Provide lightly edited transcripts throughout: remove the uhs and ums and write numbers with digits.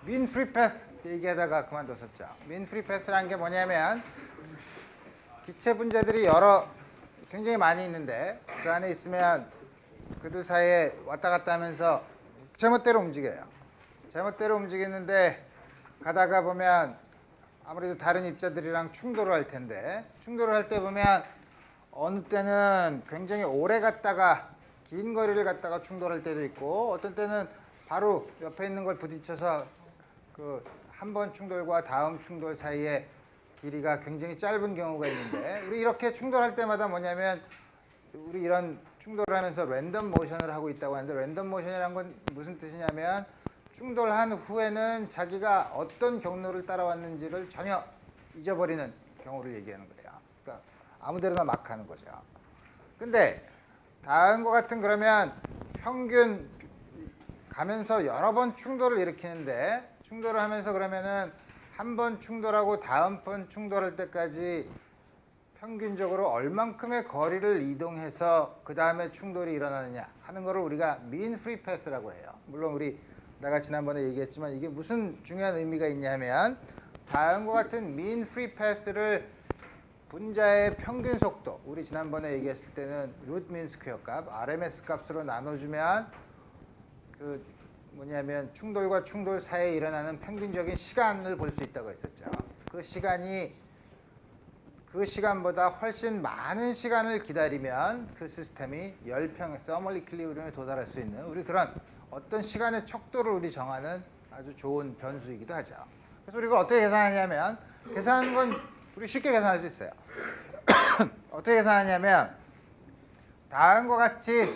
mean free path 얘기하다가 그만뒀었죠. mean free path라는 게 뭐냐면 기체 분자들이 굉장히 많이 있는데 그 안에 있으면 그들 사이에 왔다 갔다 하면서 제멋대로 움직여요. 제멋대로 움직이는데 가다가 보면 아무래도 다른 입자들이랑 충돌을 할 텐데 충돌을 할 때 보면 어느 때는 굉장히 오래 갔다가 긴 거리를 갔다가 충돌할 때도 있고 어떤 때는 바로 옆에 있는 걸 부딪혀서 그 한 번 충돌과 다음 충돌 사이에 길이가 굉장히 짧은 경우가 있는데 우리 이렇게 충돌할 때마다 뭐냐면 우리 이런 충돌을 하면서 랜덤 모션을 하고 있다고 하는데 랜덤 모션이라는 건 무슨 뜻이냐면 충돌한 후에는 자기가 어떤 경로를 따라왔는지를 전혀 잊어버리는 경우를 얘기하는 거예요. 그러니까 아무데나 막 하는 거죠. 근데 다음과 같은 그러면 평균 가면서 여러 번 충돌을 일으키는데 충돌을 하면서 그러면은 한 번 충돌하고 다음 번 충돌할 때까지 평균적으로 얼만큼의 거리를 이동해서 그 다음에 충돌이 일어나느냐 하는 거를 우리가 mean free path라고 해요. 물론 내가 지난번에 얘기했지만 이게 무슨 중요한 의미가 있냐면 다음과 같은 mean free path를 분자의 평균 속도, 우리 지난번에 얘기했을 때는 루트 민 스퀘어 값, RMS 값으로 나눠주면 그 뭐냐면 충돌과 충돌 사이에 일어나는 평균적인 시간을 볼 수 있다고 했었죠. 그 시간보다 훨씬 많은 시간을 기다리면 그 시스템이 열평 서멀 이퀄리브리엄에 도달할 수 있는 우리 그런 어떤 시간의 척도를 우리 정하는 아주 좋은 변수이기도 하죠. 그래서 우리가 어떻게 계산하냐면 계산하는 건 우리 쉽게 계산할 수 있어요. 어떻게 계산하냐면 다음과 같이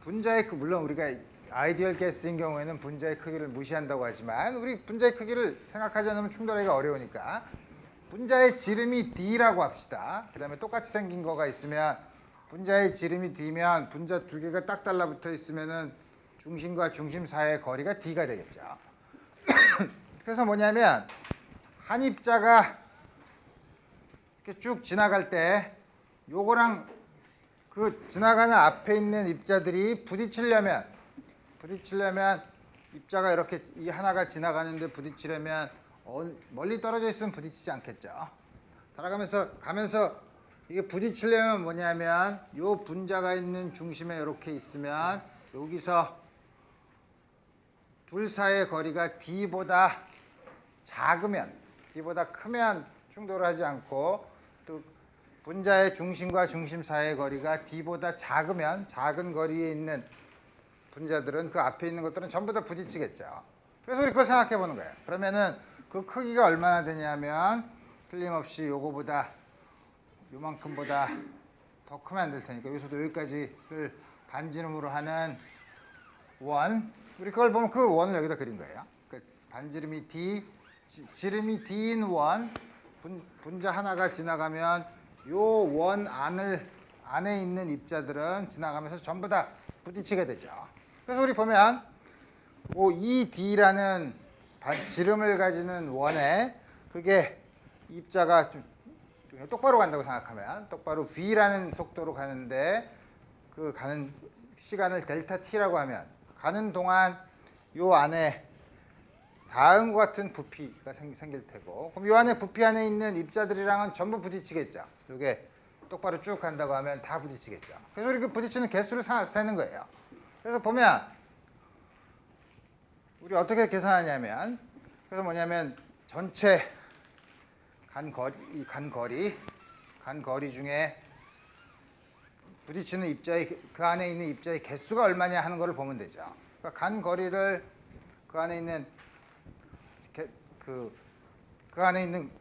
분자의 물론 우리가 아이디얼 가스인 경우에는 분자의 크기를 무시한다고 하지만 우리 분자의 크기를 생각하지 않으면 충돌하기가 어려우니까 분자의 지름이 D라고 합시다. 그 다음에 똑같이 생긴 거가 있으면 분자의 지름이 D면 분자 두 개가 딱 달라붙어 있으면은 중심과 중심 사이의 거리가 D가 되겠죠. 그래서 뭐냐면 한 입자가 이렇게 쭉 지나갈 때 요거랑 그 지나가는 앞에 있는 입자들이 부딪히려면 입자가 이렇게 이 하나가 지나가는데 부딪히려면 멀리 떨어져 있으면 부딪히지 않겠죠. 가면서 이게 부딪히려면 뭐냐면 요 분자가 있는 중심에 이렇게 있으면 여기서 둘 사이의 거리가 D보다 작으면 D보다 크면 충돌을 하지 않고 또 분자의 중심과 중심 사이의 거리가 D보다 작으면 작은 거리에 있는 분자들은 그 앞에 있는 것들은 전부 다 부딪히겠죠. 그래서 우리 그걸 생각해 보는 거예요. 그러면은 그 크기가 얼마나 되냐면 틀림없이 요거보다 요만큼보다 더 크면 안 될 테니까 여기서도 여기까지를 반지름으로 하는 원 우리 그걸 보면 그 원을 여기다 그린 거예요. 그 반지름이 D 지름이 D인 원 분자 하나가 지나가면 요 원 안에 있는 입자들은 지나가면서 전부 다 부딪히게 되죠. 그래서 우리 보면 이 D라는 지름을 가지는 원에 그게 입자가 좀 똑바로 간다고 생각하면 똑바로 V라는 속도로 가는데 그 가는 시간을 델타 T라고 하면 가는 동안 요 안에 다음과 같은 부피가 생길 테고 그럼 요 안에 부피 안에 있는 입자들이랑은 전부 부딪히겠죠. 요게 똑바로 쭉 간다고 하면 다 부딪히겠죠. 그래서 우리 그 부딪히는 개수를 세는 거예요. 그래서 보면 우리 어떻게 계산하냐면 그래서 뭐냐면 전체 간 거리 중에 부딪히는 입자의 그 안에 있는 입자의 개수가 얼마냐 하는 것을 보면 되죠. 그러니까 간 거리를 그 안에 있는 그 안에 있는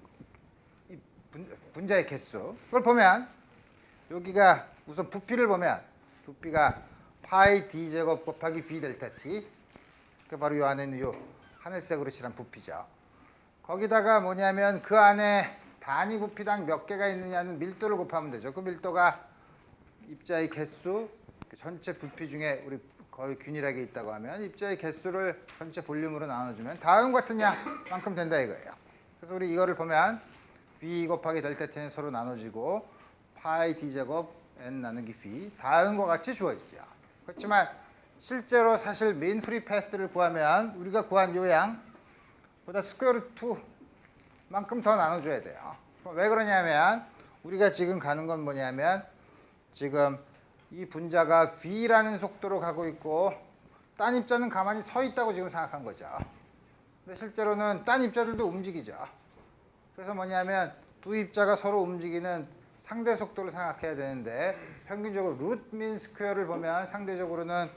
분자의 개수 그걸 보면 여기가 우선 부피를 보면 부피가 파이 d 제곱 곱하기 v 델타 t 그 바로 이 안에 있는 요 하늘색으로 칠한 부피죠. 거기다가 뭐냐면 그 안에 단위 부피당 몇 개가 있느냐는 밀도를 곱하면 되죠. 그 밀도가 입자의 개수 전체 부피 중에 우리 거의 균일하게 있다고 하면 입자의 개수를 전체 볼륨으로 나눠주면 다음 같은 양만큼 된다 이거예요. 그래서 우리 이거를 보면 v 곱하기 델타 t는 서로 나눠지고 파이 d 제곱 n 나누기 v 다음과 같이 주어지죠. 그렇지만 실제로 사실 mean free path를 구하면 우리가 구한 요양보다 스퀘어 루트 2만큼 더 나눠줘야 돼요. 왜 그러냐면 우리가 지금 가는 건 뭐냐면 지금 이 분자가 v라는 속도로 가고 있고 딴 입자는 가만히 서 있다고 지금 생각한 거죠. 근데 실제로는 딴 입자들도 움직이죠. 그래서 뭐냐면 두 입자가 서로 움직이는 상대 속도를 생각해야 되는데 평균적으로 루트 민 스퀘어를 보면 상대적으로는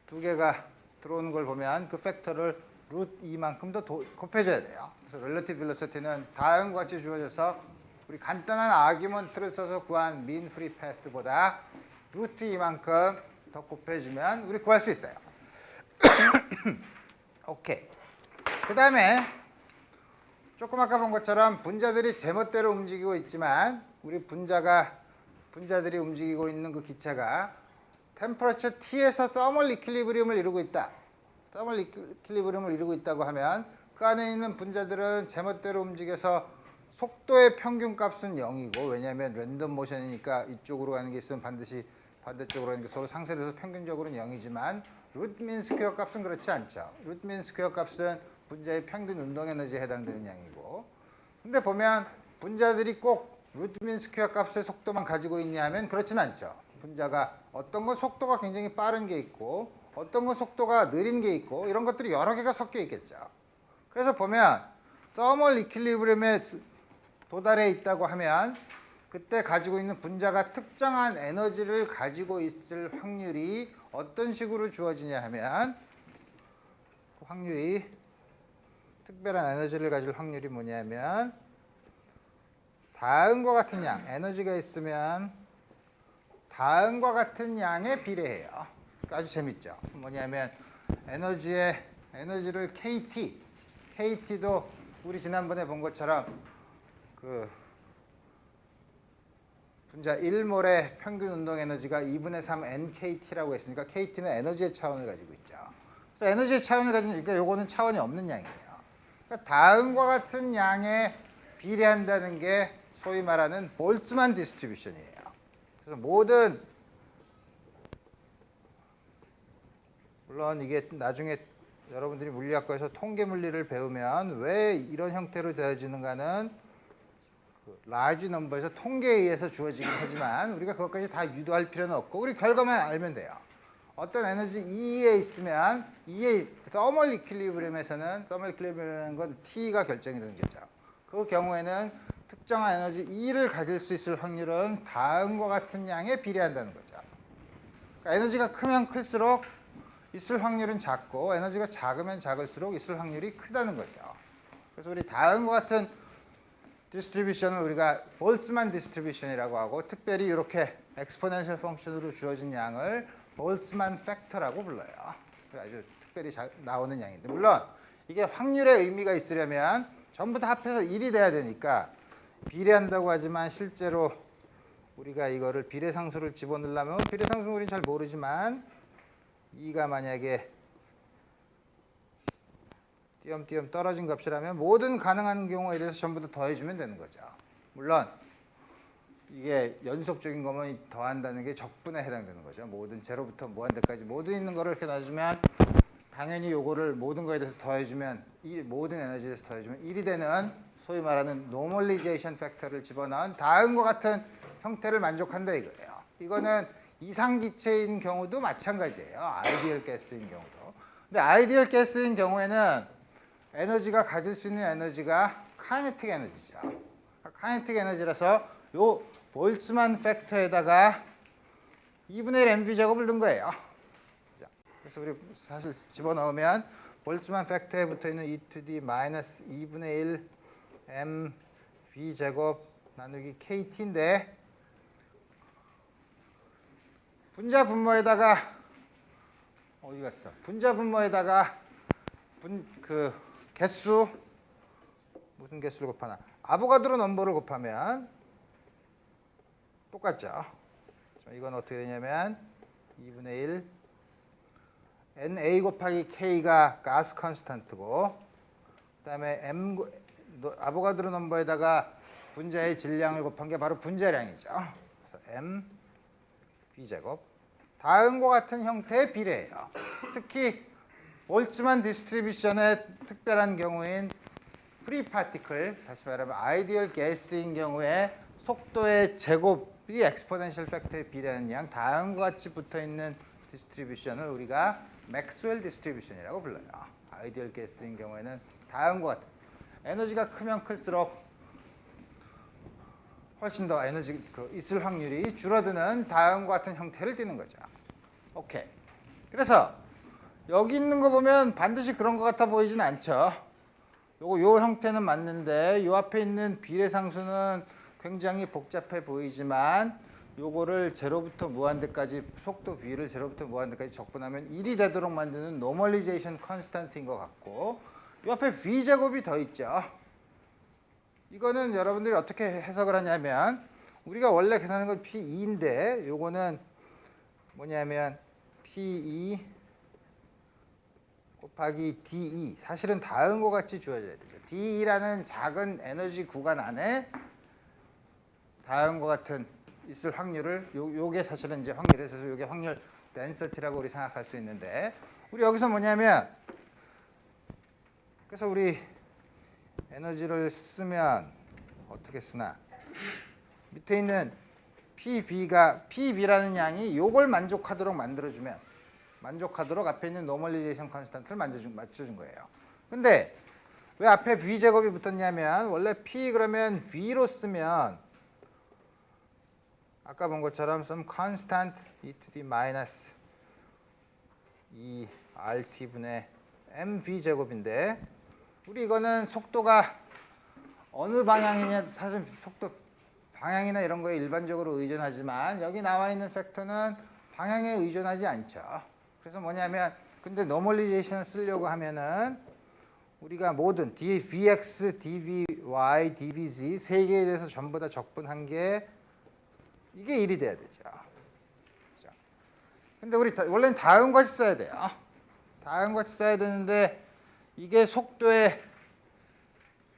두 개가 들어오는 걸 보면 그 팩터를 루트 2만큼 더 곱해줘야 돼요. 그래서 렐러티브 벨로시티는 다음과 같이 주어져서 우리 간단한 아규먼트를 써서 구한 mean free path보다 루트 2만큼 더 곱해주면 우리 구할 수 있어요. 오케이. 그 다음에 조금 아까 본 것처럼 분자들이 제멋대로 움직이고 있지만 우리 분자들이 움직이고 있는 그 기체가 템퍼러처 T에서 서멀 이퀄리브리움을 이루고 있다. 서멀 이퀄리브리움을 이루고 있다고 하면 그 안에 있는 분자들은 제멋대로 움직여서 속도의 평균값은 0이고 왜냐하면 랜덤 모션이니까 이쪽으로 가는 게 있으면 반드시 반대쪽으로 가는 게 서로 상쇄돼서 평균적으로는 0이지만 루트 민 스퀘어 값은 그렇지 않죠. 루트 민 스퀘어 값은 분자의 평균 운동 에너지에 해당되는 양이고 근데 보면 분자들이 꼭 루트 민 스퀘어 값의 속도만 가지고 있냐 하면 그렇진 않죠. 분자가 어떤 건 속도가 굉장히 빠른 게 있고 어떤 건 속도가 느린 게 있고 이런 것들이 여러 개가 섞여 있겠죠. 그래서 보면 서멀 이퀄리브리움에 도달해 있다고 하면 그때 가지고 있는 분자가 특정한 에너지를 가지고 있을 확률이 어떤 식으로 주어지냐 하면 그 확률이 특별한 에너지를 가질 확률이 뭐냐면 다음과 같은 양 에너지가 있으면 다음과 같은 양에 비례해요. 아주 재밌죠. 뭐냐면 에너지를 KT도 우리 지난번에 본 것처럼 그 분자 1몰의 평균 운동 에너지가 2분의 3 NKT라고 했으니까 KT는 에너지의 차원을 가지고 있죠. 그래서 에너지의 차원을 가지니까 요거는 차원이 없는 양이에요. 그러니까 다음과 같은 양에 비례한다는 게 소위 말하는 볼츠만 디스트리뷰션이에요. 그래서 물론 이게 나중에 여러분들이 물리학과에서 통계 물리를 배우면 왜 이런 형태로 되어지는가는 라지 넘버에서 통계에 의해서 주어지긴 하지만 우리가 그것까지 다 유도할 필요는 없고 우리 결과만 알면 돼요. 어떤 에너지 E에 있으면 E의 서멀 이퀄리브리움에서는 서멀 이퀄리브리움이라는 건 T가 결정이 되는 거죠. 그 경우에는 특정한 에너지 E를 가질 수 있을 확률은 다음과 같은 양에 비례한다는 거죠. 그러니까 에너지가 크면 클수록 있을 확률은 작고 에너지가 작으면 작을수록 있을 확률이 크다는 거죠. 그래서 우리 다음과 같은 디스트리뷰션을 우리가 볼츠만 디스트리뷰션이라고 하고 특별히 이렇게 엑스포넨셜 펑션으로 주어진 양을 볼츠만 팩터라고 불러요. 아주 특별히 나오는 양인데 물론 이게 확률의 의미가 있으려면 전부 다 합해서 1이 돼야 되니까 비례한다고 하지만 실제로 우리가 이거를 비례상수를 집어넣으려면 비례상수는 우리는 잘 모르지만 2가 만약에 띄엄띄엄 떨어진 값이라면 모든 가능한 경우에 대해서 전부 다 더해주면 되는 거죠. 물론 이게 연속적인 거면 더한다는 게 적분에 해당되는 거죠. 모든 제로부터 무한대까지 모든 있는 거를 이렇게 놔주면 당연히 요거를 모든 거에 대해서 더해주면 모든 에너지에 대해서 더해주면 1이 되는 소위 말하는 노멀리제이션 팩터를 집어넣은 다음과 같은 형태를 만족한다 이거예요. 이거는 이상기체인 경우도 마찬가지예요. 아이디얼 가스인 경우도. 근데 아이디얼 가스인 경우에는 에너지가 가질 수 있는 에너지가 카이네틱 에너지죠. 카이네틱 에너지라서 요 볼츠만 팩터에다가 2분의 1 mv 제곱을 넣은 거예요. 그래서 우리 사실 집어넣으면 볼츠만 팩터에 붙어있는 e to the 마이너스 2분의 1 mv 제곱 나누기 kt인데 분자 분모에다가 어디 갔어? 분자 분모에다가 개수 무슨 개수를 곱하나? 아보가드로 넘버를 곱하면 똑같죠. 이건 어떻게 되냐면 2분의 1 NA 곱하기 K가 가스 컨스탄트고 그다음에 아보가드로 넘버에다가 분자의 질량을 곱한 게 바로 분자량이죠. 그래서 M V 제곱 다음과 같은 형태의 비례예요. 특히 볼츠만 디스트리뷰션의 특별한 경우인 프리 파티클, 다시 말하면 아이디얼 가스인 경우에 속도의 제곱이 엑스포넨셜 팩터에 비례하는 양 다음과 같이 붙어있는 디스트리뷰션을 우리가 맥스웰 디스트리뷰션이라고 불러요. 아이디얼 가스인 경우에는 다음과 같은 에너지가 크면 클수록 훨씬 더 에너지 있을 확률이 줄어드는 다음과 같은 형태를 띠는 거죠. 오케이. 그래서 여기 있는 거 보면 반드시 그런 것 같아 보이진 않죠. 요 형태는 맞는데 요 앞에 있는 비례상수는 굉장히 복잡해 보이지만 요거를 제로부터 무한대까지 속도 v를 제로부터 무한대까지 적분하면 1이 되도록 만드는 노멀리제이션 컨스탄트인 것 같고 요 앞에 v제곱이 더 있죠. 이거는 여러분들이 어떻게 해석을 하냐면 우리가 원래 계산하는 건 P2인데 요거는 뭐냐면 P2 곱하기 DE 사실은 다음과 같이 주어져야 되죠. DE라는 작은 에너지 구간 안에 다음과 같은 있을 확률을 요게 사실은 이제 확률에서 요게 확률 덴서티라고 우리 생각할 수 있는데 우리 여기서 뭐냐면 그래서 우리 에너지를 쓰면 어떻게 쓰나 밑에 있는 PV라는 양이 요걸 만족하도록 만들어주면 만족하도록 앞에 있는 노멀리제이션 컨스탄트를 맞춰준 거예요. 근데 왜 앞에 V제곱이 붙었냐면 원래 P 그러면 V로 쓰면 아까 본 것처럼 some constant e to the minus 2RT분의 mV제곱인데 우리 이거는 속도가 어느 방향이냐 사실 속도 방향이나 이런 거에 일반적으로 의존하지만 여기 나와 있는 팩터는 방향에 의존하지 않죠. 그래서 뭐냐면 근데 노멀리제이션을 쓰려고 하면은 우리가 모든 dvx, dvy, dvz 세 개에 대해서 전부 다 적분한 게 이게 1이 돼야 되죠. 근데 우리 원래는 다음과 같이 써야 돼요. 다음과 같이 써야 되는데 이게 속도의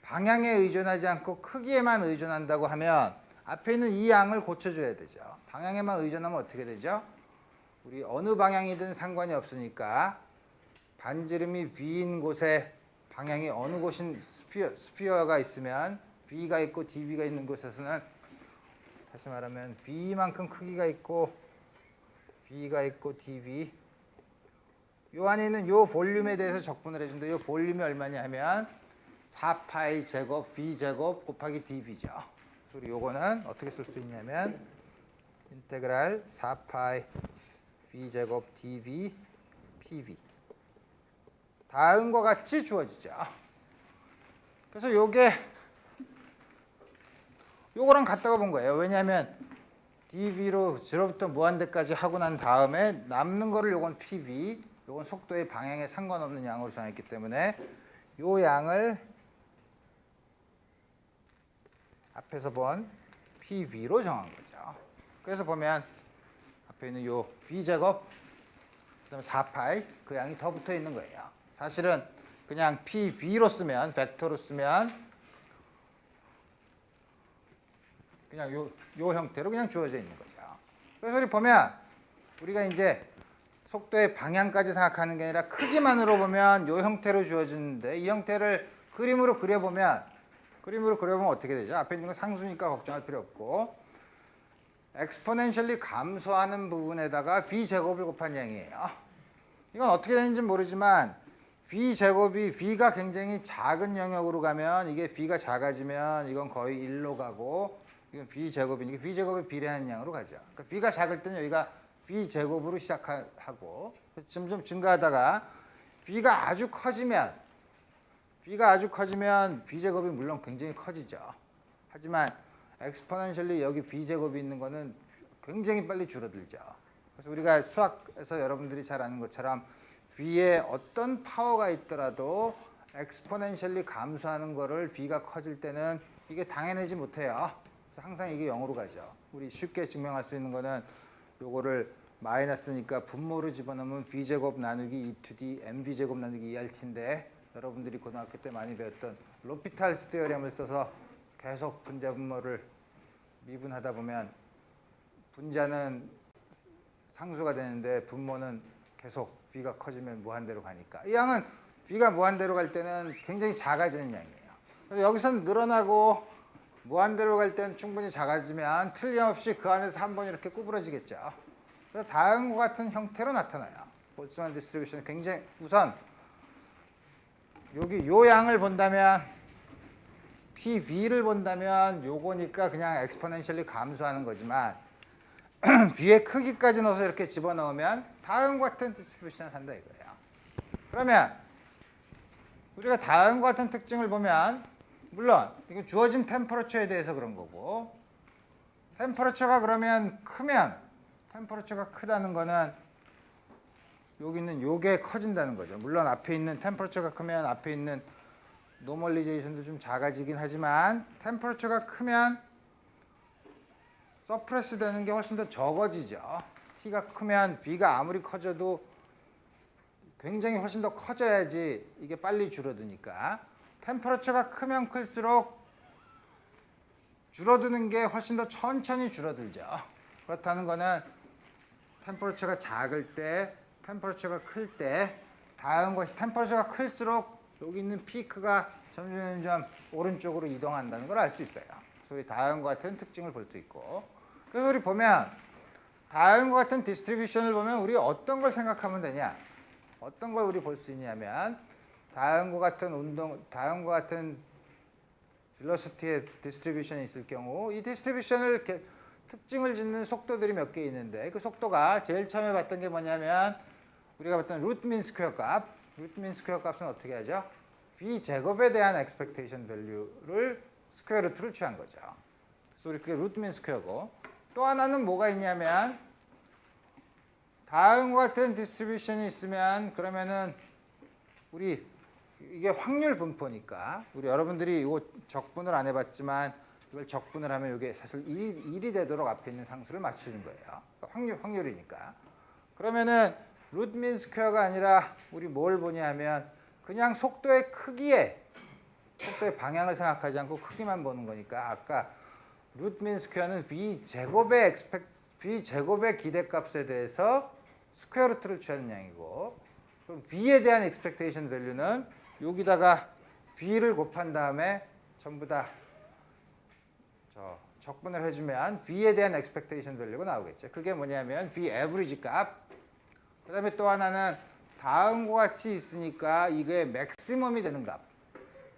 방향에 의존하지 않고 크기에만 의존한다고 하면 앞에 있는 이 양을 고쳐줘야 되죠. 방향에만 의존하면 어떻게 되죠? 우리 어느 방향이든 상관이 없으니까 반지름이 V인 곳에 방향이 어느 곳인 스피어가 있으면 V가 있고 dV가 있는 곳에서는 다시 말하면 V만큼 크기가 있고 V가 있고 dV 요 안에 있는 요 볼륨에 대해서 적분을 해준다. 요 볼륨이 얼마냐 하면 4파이 제곱 V 제곱 곱하기 dV죠. 그리고 요거는 어떻게 쓸 수 있냐면 인테그랄 4파이 V 제곱 dV PV 다음과 같이 주어지죠. 그래서 요거랑 같다고 본 거예요. 왜냐하면 dV로 0부터 무한대까지 하고 난 다음에 남는 거를 요건 PV 요건 속도의 방향에 상관없는 양으로 정했기 때문에 요 양을 앞에서 본 PV로 정한 거죠. 그래서 보면 앞에 있는 요 V제곱 그다음에 4파이 그 양이 더 붙어 있는 거예요. 사실은 그냥 PV로 쓰면 벡터로 쓰면 그냥 요 형태로 그냥 주어져 있는 거죠. 그래서 우리 보면 우리가 이제 속도의 방향까지 생각하는 게 아니라 크기만으로 보면 요 형태로 주어지는데 이 형태를 그림으로 그려보면 어떻게 되죠? 앞에 있는 건 상수니까 걱정할 필요 없고 엑스포넨셜리 감소하는 부분에다가 V제곱을 곱한 양이에요. 이건 어떻게 되는지 모르지만 V제곱이 V가 굉장히 작은 영역으로 가면 이게 V가 작아지면 이건 거의 1로 가고 이건 V제곱이니까 V제곱에 비례하는 양으로 가죠. 그러니까 V가 작을 때는 여기가 V제곱으로 시작하고 점점 증가하다가 V가 아주 커지면 V제곱이 물론 굉장히 커지죠. 하지만 엑스포넨셜리 여기 V제곱이 있는 거는 굉장히 빨리 줄어들죠. 그래서 우리가 수학에서 여러분들이 잘 아는 것처럼 V에 어떤 파워가 있더라도 엑스포넨셜리 감소하는 거를 V가 커질 때는 이게 당해내지 못해요. 그래서 항상 이게 0으로 가죠. 우리 쉽게 증명할 수 있는 거는 요거를 마이너스니까 분모로 집어넣으면 V제곱 나누기 2to the mV제곱 나누기 2RT인데 여러분들이 고등학교 때 많이 배웠던 로피탈스 테어렘을 써서 계속 분자 분모를 미분하다 보면 분자는 상수가 되는데 분모는 계속 V가 커지면 무한대로 가니까 이 양은 V가 무한대로 갈 때는 굉장히 작아지는 양이에요. 그래서 여기서는 늘어나고 무한대로 갈 때는 충분히 작아지면 틀림없이 그 안에서 한 번 이렇게 구부러지겠죠. 그래서 다음과 같은 형태로 나타나요. 볼츠만 디스트리뷰션은 굉장히 우선 여기 요 양을 본다면 PV를 본다면 요거니까 그냥 엑스포넨셜리 감소하는 거지만 V의 크기까지 넣어서 이렇게 집어넣으면 다음과 같은 디스트리뷰션을 한다 이거예요. 그러면 우리가 다음과 같은 특징을 보면 물론 이거 주어진 템퍼러처에 대해서 그런 거고 템퍼러처가 그러면 크면 템퍼러처가 크다는 거는 여기 있는 요게 커진다는 거죠. 물론 앞에 있는 템퍼러처가 크면 앞에 있는 노멀리제이션도 좀 작아지긴 하지만 템퍼러처가 크면 서프레스 되는 게 훨씬 더 적어지죠. T가 크면 V가 아무리 커져도 굉장히 훨씬 더 커져야지 이게 빨리 줄어드니까 템퍼러처가 크면 클수록 줄어드는 게 훨씬 더 천천히 줄어들죠. 그렇다는 거는 템퍼러처가 작을 때 템퍼러처가 클 때 다음 것이 템퍼러처가 클수록 여기 있는 피크가 점점 오른쪽으로 이동한다는 걸 알 수 있어요. 그래서 우리 다음과 같은 특징을 볼 수 있고 그래서 우리 보면 다음과 같은 디스트리뷰션을 보면 우리 어떤 걸 생각하면 되냐 어떤 걸 우리 볼 수 있냐면 다음과 같은 velocity의 디스트리뷰션이 있을 경우 이 디스트리뷰션을 특징을 짓는 속도들이 몇 개 있는데 그 속도가 제일 처음에 봤던 게 뭐냐면 우리가 봤던 루트 민 스퀘어 값 루트 민 스퀘어 값은 어떻게 하죠? V 제곱에 대한 expectation value를 스퀘어 루트를 취한 거죠. 그래서 우리 그게 루트 민 스퀘어고 또 하나는 뭐가 있냐면 다음과 같은 디스트리뷰션이 있으면 그러면은 우리 이게 확률 분포니까 우리 여러분들이 이거 적분을 안 해봤지만 이걸 적분을 하면 이게 사실 1이 되도록 앞에 있는 상수를 맞춰준 거예요. 그러니까 확률이니까. 그러면은 루트 민 스퀘어가 아니라 우리 뭘 보냐 하면 그냥 속도의 크기에 속도의 방향을 생각하지 않고 크기만 보는 거니까 아까 루트 민 스퀘어는 V 제곱의 기대값에 대해서 스퀘어 루트를 취하는 양이고 그럼 V에 대한 expectation value는 여기다가 V를 곱한 다음에 전부 다 적분을 해주면 V에 대한 expectation value가 나오겠죠. 그게 뭐냐면 V average 값. 그 다음에 또 하나는 다음과 같이 있으니까 이게 맥시멈이 되는 값.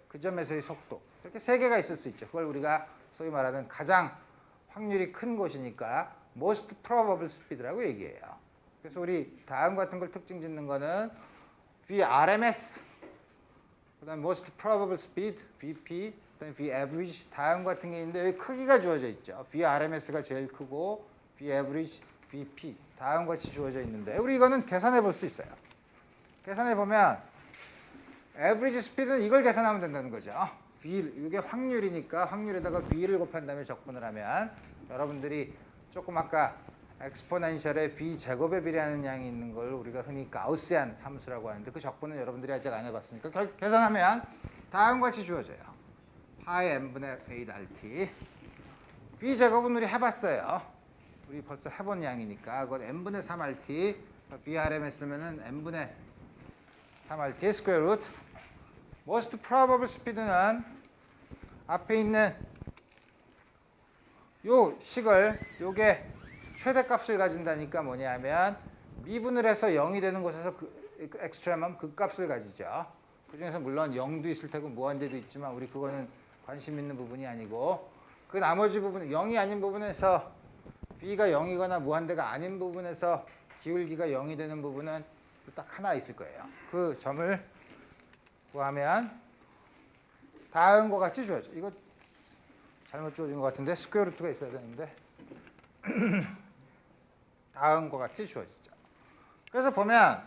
그 점에서의 속도. 이렇게 세 개가 있을 수 있죠. 그걸 우리가 소위 말하는 가장 확률이 큰 곳이니까 most probable speed라고 얘기해요. 그래서 우리 다음 같은 걸 특징 짓는 거는 VRMS, 그다음 most probable speed, VP, 그다음 V average 다음 같은 게 있는데 여기 크기가 주어져 있죠. VRMS가 제일 크고 V average, VP 다음 같이 주어져 있는데 우리 이거는 계산해 볼 수 있어요. 계산해 보면 average speed는 이걸 계산하면 된다는 거죠. V 이게 확률이니까 확률에다가 V를 곱한 다음에 적분을 하면 여러분들이 조금 아까 엑스포넨셜에 V 제곱에 비례하는 양이 있는 걸 우리가 흔히 가우시안 함수라고 하는데 그 적분은 여러분들이 아직 안 해봤으니까 계산하면 다음과 같이 주어져요. 파이 n분의 8RT V 제곱은 우리 해봤어요. 우리 벌써 해본 양이니까 그건 n분의 3RT VRMS면은 n분의 3RT 스퀘어 루트 most probable speed는 앞에 있는 요 식을 요게 최대값을 가진다니까 뭐냐면 미분을 해서 0이 되는 곳에서 그 엑스트레멈 그 값을 가지죠. 그중에서 물론 0도 있을 테고 무한대도 있지만 우리 그거는 관심 있는 부분이 아니고 그 나머지 부분 0이 아닌 부분에서 V가 0이거나 무한대가 아닌 부분에서 기울기가 0이 되는 부분은 딱 하나 있을 거예요. 그 점을 구하면 다음과 같이 주어져. 이거 잘못 주어진 것 같은데 스퀘어 루트가 있어야 되는데 다음과 같이 주어지죠. 그래서 보면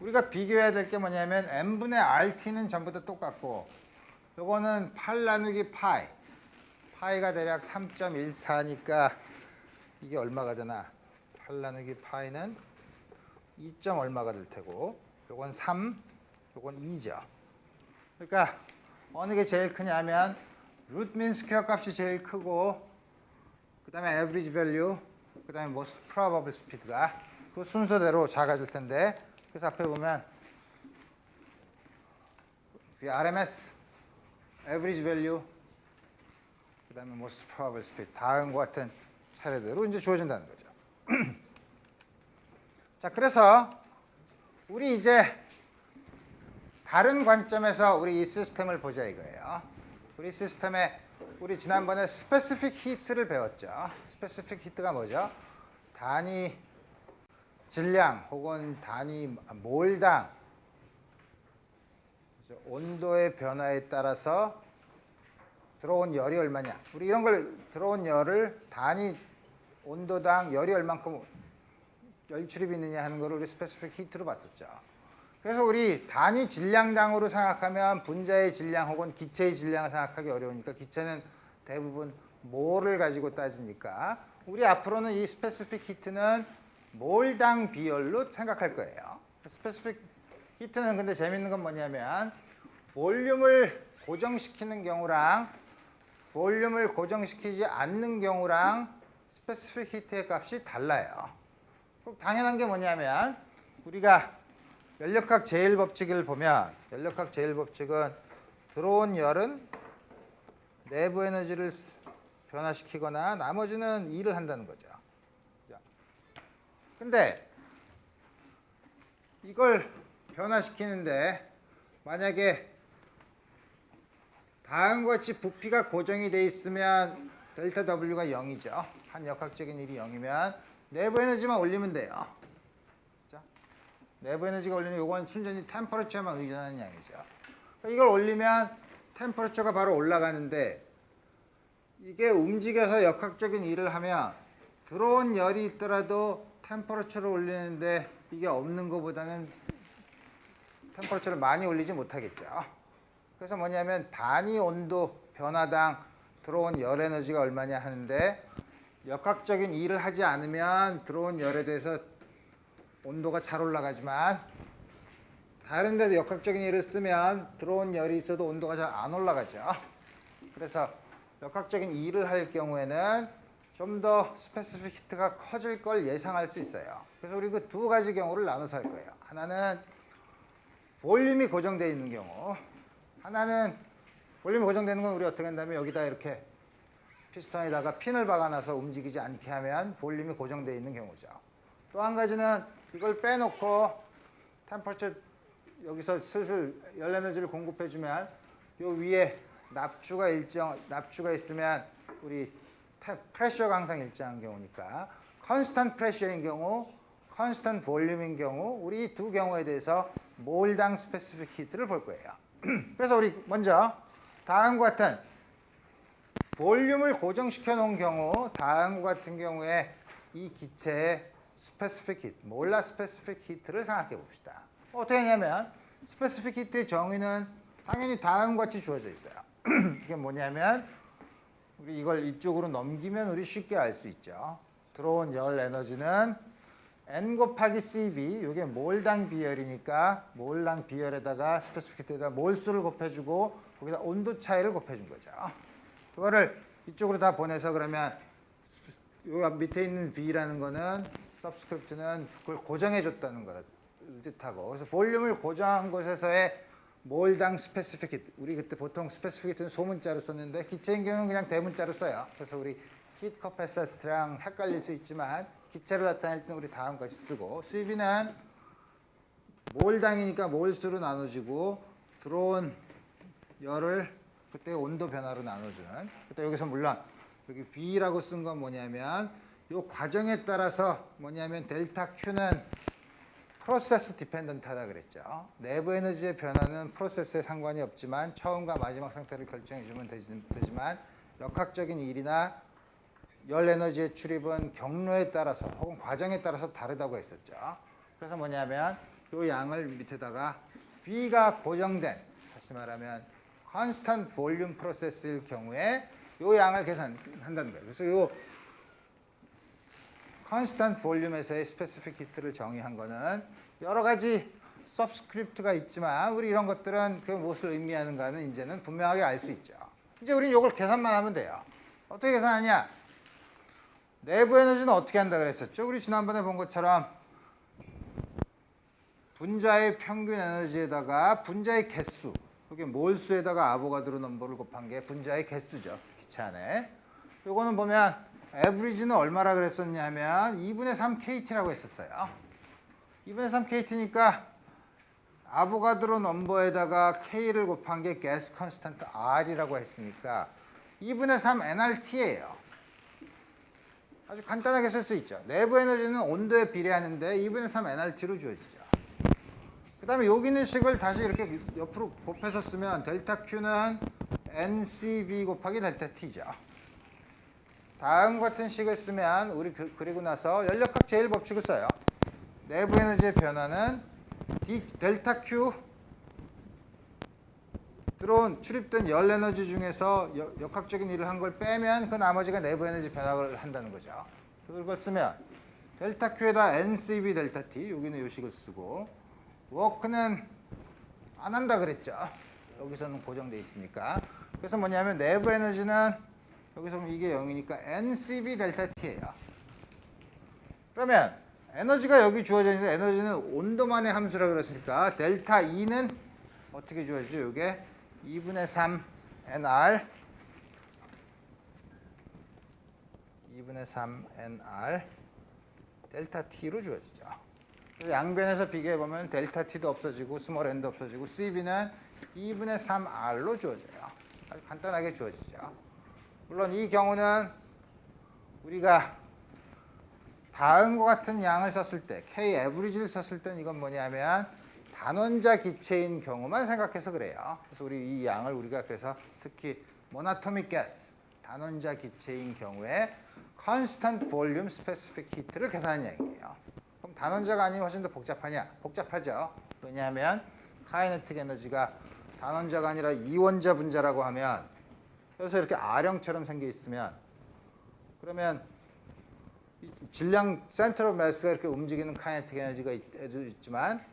우리가 비교해야 될 게 뭐냐면 n분의 rt는 전부 다 똑같고 요거는 8 나누기 파이 파이가 대략 3.14니까 이게 얼마가 되나 8 나누기 파이는 2. 얼마가 될 테고 요건 3 요건 2죠. 그러니까 어느 게 제일 크냐면 루트 민 스퀘어 값이 제일 크고 그 다음에 average value 그 다음에 most probable speed가 그 순서대로 작아질 텐데, 그래서 앞에 보면 RMS, average value, 그 다음에 most probable speed, 다음과 같은 차례대로 이제 주어진다는 거죠. 자, 그래서 우리 이제 다른 관점에서 우리 이 시스템을 보자 이거예요. 우리 시스템에 우리 지난번에 스페시픽 히트를 배웠죠. 스페시픽 히트가 뭐죠? 단위 질량 혹은 단위 몰당 온도의 변화에 따라서 들어온 열이 얼마냐. 우리 이런 걸 들어온 열을 단위 온도당 열이 얼만큼 열 출입이 있느냐 하는 거를 우리 스페시픽 히트로 봤었죠. 그래서 우리 단위 질량당으로 생각하면 분자의 질량 혹은 기체의 질량을 생각하기 어려우니까 기체는 대부분 몰을 가지고 따지니까 우리 앞으로는 이 스페시픽 히트는 몰당 비율로 생각할 거예요. 스페시픽 히트는 근데 재밌는 건 뭐냐면 볼륨을 고정시키는 경우랑 볼륨을 고정시키지 않는 경우랑 스페시픽 히트의 값이 달라요. 꼭 당연한 게 뭐냐면 우리가 연력학 제1법칙을 보면 연력학 제1법칙은 들어온 열은 내부 에너지를 변화시키거나 나머지는 일을 한다는 거죠. 근데 이걸 변화시키는데 만약에 다음과 같이 부피가 고정이 돼 있으면 델타 W가 0이죠. 한 역학적인 일이 0이면 내부 에너지만 올리면 돼요. 그렇죠? 내부 에너지가 올리면 이건 순전히 템퍼러처만 의존하는 양이죠. 그러니까 이걸 올리면 템퍼러처가 바로 올라가는데 이게 움직여서 역학적인 일을 하면 들어온 열이 있더라도 템퍼러처를 올리는데 이게 없는 것보다는 템퍼러처를 많이 올리지 못하겠죠. 그래서 뭐냐면 단위 온도 변화당 들어온 열 에너지가 얼마냐 하는데 역학적인 일을 하지 않으면 들어온 열에 대해서 온도가 잘 올라가지만 다른 데도 역학적인 일을 쓰면 들어온 열이 있어도 온도가 잘 안 올라가죠. 그래서 역학적인 일을 할 경우에는 좀 더 스페시픽 히트가 커질 걸 예상할 수 있어요. 그래서 우리 그 두 가지 경우를 나눠서 할 거예요. 하나는 볼륨이 고정되어 있는 경우, 하나는 볼륨이 고정되는 건 우리 어떻게 한다면 여기다 이렇게 피스톤에다가 핀을 박아놔서 움직이지 않게 하면 볼륨이 고정되어 있는 경우죠. 또 한 가지는 이걸 빼놓고 템퍼처 여기서 슬슬 열 에너지를 공급해주면 요 위에 납주가 있으면 우리 프레셔가 항상 일정한 경우니까 컨스턴트 프레셔인 경우, 컨스턴트 볼륨인 경우 우리 두 경우에 대해서 몰당 스페시픽 히트를 볼 거예요. 그래서 우리 먼저 다음과 같은 볼륨을 고정시켜 놓은 경우 다음과 같은 경우에 이 기체의 스페시픽 히트, 몰라 스페시픽 히트를 생각해 봅시다. 어떻게 하냐면 스페시픽 히트의 정의는 당연히 다음과 같이 주어져 있어요. 이게 뭐냐면 우리 이걸 이쪽으로 넘기면 우리 쉽게 알 수 있죠. 들어온 열 에너지는 N 곱하기 CV, 이게 몰당 비열이니까 몰당 비열에다가 스페시픽 히트에다 몰수를 곱해주고 거기다 온도 차이를 곱해준 거죠. 그거를 이쪽으로 다 보내서 그러면 요 밑에 있는 V라는 거는 서브스크립트는 그걸 고정해줬다는 걸 뜻하고 그래서 볼륨을 고정한 곳에서의 몰당 스페시픽 히트. 우리 그때 보통 스페시픽 히트는 소문자로 썼는데 기체인 경우는 그냥 대문자로 써요. 그래서 우리 히트 커패시터랑 헷갈릴 수 있지만 기체를 나타낼 때는 우리 다음과 같이 쓰고 CV는 몰당이니까 몰수로 나눠지고 들어온 열을 그때 온도 변화로 나눠주는 그때 여기서 물론 여기 V라고 쓴 건 뭐냐면 이 과정에 따라서 뭐냐면 델타 Q는 프로세스 디펜던트하다 그랬죠. 내부 에너지의 변화는 프로세스에 상관이 없지만 처음과 마지막 상태를 결정해 주면 되지만 역학적인 일이나 열 에너지의 출입은 경로에 따라서 혹은 과정에 따라서 다르다고 했었죠. 그래서 뭐냐면 이 양을 밑에다가 V가 고정된 다시 말하면 constant volume 프로세스일 경우에 이 양을 계산한다는 거예요. 그래서 이 constant volume에서의 specific heat를 정의한 거는 여러 가지 subscript가 있지만 우리 이런 것들은 그 무엇을 의미하는가는 이제는 분명하게 알 수 있죠. 이제 우리는 이걸 계산만 하면 돼요. 어떻게 계산하냐? 내부 에너지는 어떻게 한다 그랬었죠? 우리 지난번에 본 것처럼 분자의 평균 에너지에다가 분자의 개수, 이게 몰수에다가 아보가드로 넘버를 곱한 게 분자의 개수죠. 기체 안에. 요거는 보면 에브리지는 얼마라 그랬었냐면 2분의 3 KT라고 했었어요. 2분의 3 KT니까 아보가드로 넘버에다가 K를 곱한 게 가스 컨스턴트 R이라고 했으니까 2분의 3 nRT예요. 아주 간단하게 쓸 수 있죠. 내부 에너지는 온도에 비례하는데 2분의 3 nRT로 주어지죠. 그 다음에 여기 있는 식을 다시 이렇게 옆으로 곱해서 쓰면 델타 Q는 NCV 곱하기 델타 T죠. 다음 같은 식을 쓰면 우리 그리고 나서 연력학 제1법칙을 써요. 내부 에너지의 변화는 델타 Q 들어온 출입된 열 에너지 중에서 역학적인 일을 한 걸 빼면 그 나머지가 내부 에너지 변화를 한다는 거죠. 그걸 쓰면 델타 Q에다 NCV 델타 T, 여기는 이 식을 쓰고 워크는 안 한다 그랬죠. 여기서는 고정돼 있으니까. 그래서 뭐냐면 내부 에너지는 여기서 보면 이게 0이니까 NCV 델타 T예요. 그러면 에너지가 여기 주어져 있는데 에너지는 온도만의 함수라 그랬으니까 델타 E는 어떻게 주어지죠? 이게 2분의 3 NR 2분의 3 NR 델타 T로 주어지죠. 양변에서 비교해보면 델타 T도 없어지고 스몰 n도 없어지고 CV는 2분의 3R로 주어져요. 아주 간단하게 주어지죠. 물론 이 경우는 우리가 다음과 같은 양을 썼을 때 K 에브리지를 썼을 때는 이건 뭐냐면 단원자 기체인 경우만 생각해서 그래요. 그래서 우리 이 양을 우리가 그래서 특히 모나토믹 가스 단원자 기체인 경우에 constant volume specific heat를 계산한 양이에요. 그럼 단원자가 아니면 훨씬 더 복잡하냐? 복잡하죠. 왜냐하면 카이네틱 에너지가 단원자가 아니라 이원자 분자라고 하면 그래서 이렇게 R형처럼 생겨 있으면 그러면 질량 센터 오브 매스가 이렇게 움직이는 카이네틱 에너지가 있지만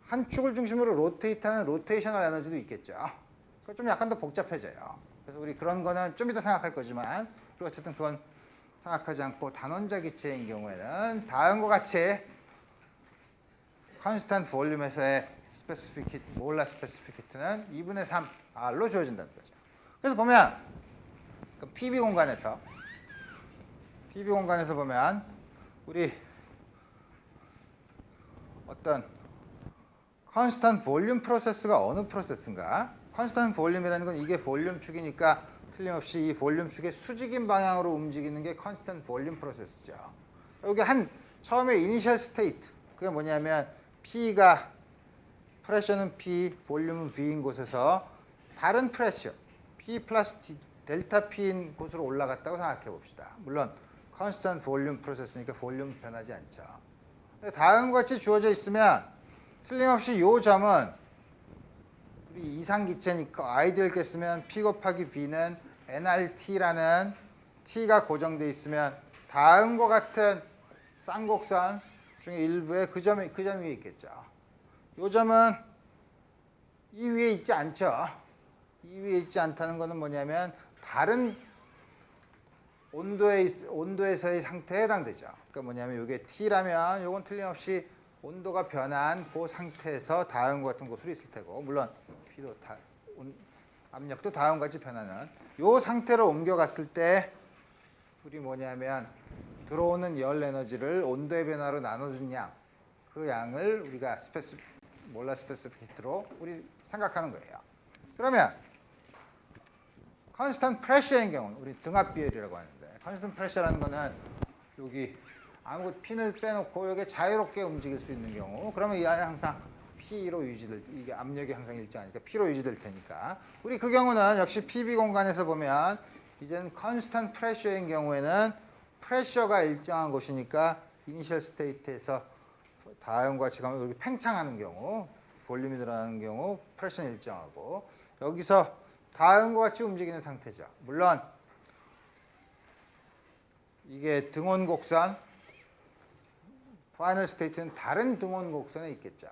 한 축을 중심으로 로테이트하는 로테이셔널 에너지도 있겠죠. 그거 좀 약간 더 복잡해져요. 그래서 우리 그런 거는 좀 이따 생각할 거지만 그리고 어쨌든 그건 생각하지 않고 단원자 기체인 경우에는 다음과 같이 컨스턴트 볼륨에서의 스페시픽 히트, 몰라 스페시픽 히트는 2분의 3 R로 주어진다는 거죠. 그래서 보면 PB 공간에서 보면 우리 어떤 컨스턴트 볼륨 프로세스가 어느 프로세스인가? 컨스턴트 볼륨이라는 건 이게 볼륨 축이니까 틀림없이 이 볼륨 축의 수직인 방향으로 움직이는 게 컨스턴트 볼륨 프로세스죠. 여기 한 처음에 이니셜 스테이트 그게 뭐냐면 P가 프레셔는 P, 볼륨은 V인 곳에서 다른 프레셔 P 플러스 델타 P인 곳으로 올라갔다고 생각해 봅시다. 물론 컨스턴트 볼륨 프로세스니까 볼륨 변하지 않죠. 다음과 같이 주어져 있으면 틀림없이 이 점은 우리 이상기체니까 아이디얼게 쓰면 P 곱하기 V는 nRT라는 T가 고정되어 있으면 다음과 같은 쌍곡선 중에 일부에 그 점 위에 있겠죠. 이 점은 이 위에 있지 않죠. 이 위에 있지 않다는 것은 뭐냐면 다른 온도에서의 상태에 해당되죠. 그러니까 뭐냐면 이게 T라면 이건 틀림없이 온도가 변한 그 상태에서 다음과 같은 곳으로 있을 테고 물론 P도 압력도 다음과 같이 변하는 이 상태로 옮겨갔을 때 우리 뭐냐면 들어오는 열 에너지를 온도의 변화로 나눠준 양 그 양을 우리가 몰라 스페시픽 히트로 우리 생각하는 거예요. 그러면 컨스턴트 프레셔인 경우는 우리 등압 비율이라고 하는데 컨스턴트 프레셔라는 거는 여기 아무 핀을 빼놓고 여기 자유롭게 움직일 수 있는 경우 그러면 이 안에 항상 P로 유지될 이게 압력이 항상 일정하니까 P로 유지될 테니까 우리 그 경우는 역시 PB 공간에서 보면 이제는 컨스턴트 프레셔인 경우에는 프레셔가 일정한 곳이니까 이니셜 스테이트에서 다음과 같이 가면 이렇게 팽창하는 경우 볼륨이 늘어나는 경우 프레셔는 일정하고 여기서 다음과 같이 움직이는 상태죠. 물론 이게 등원 곡선 파이널 스테이트는 다른 등원 곡선에 있겠죠.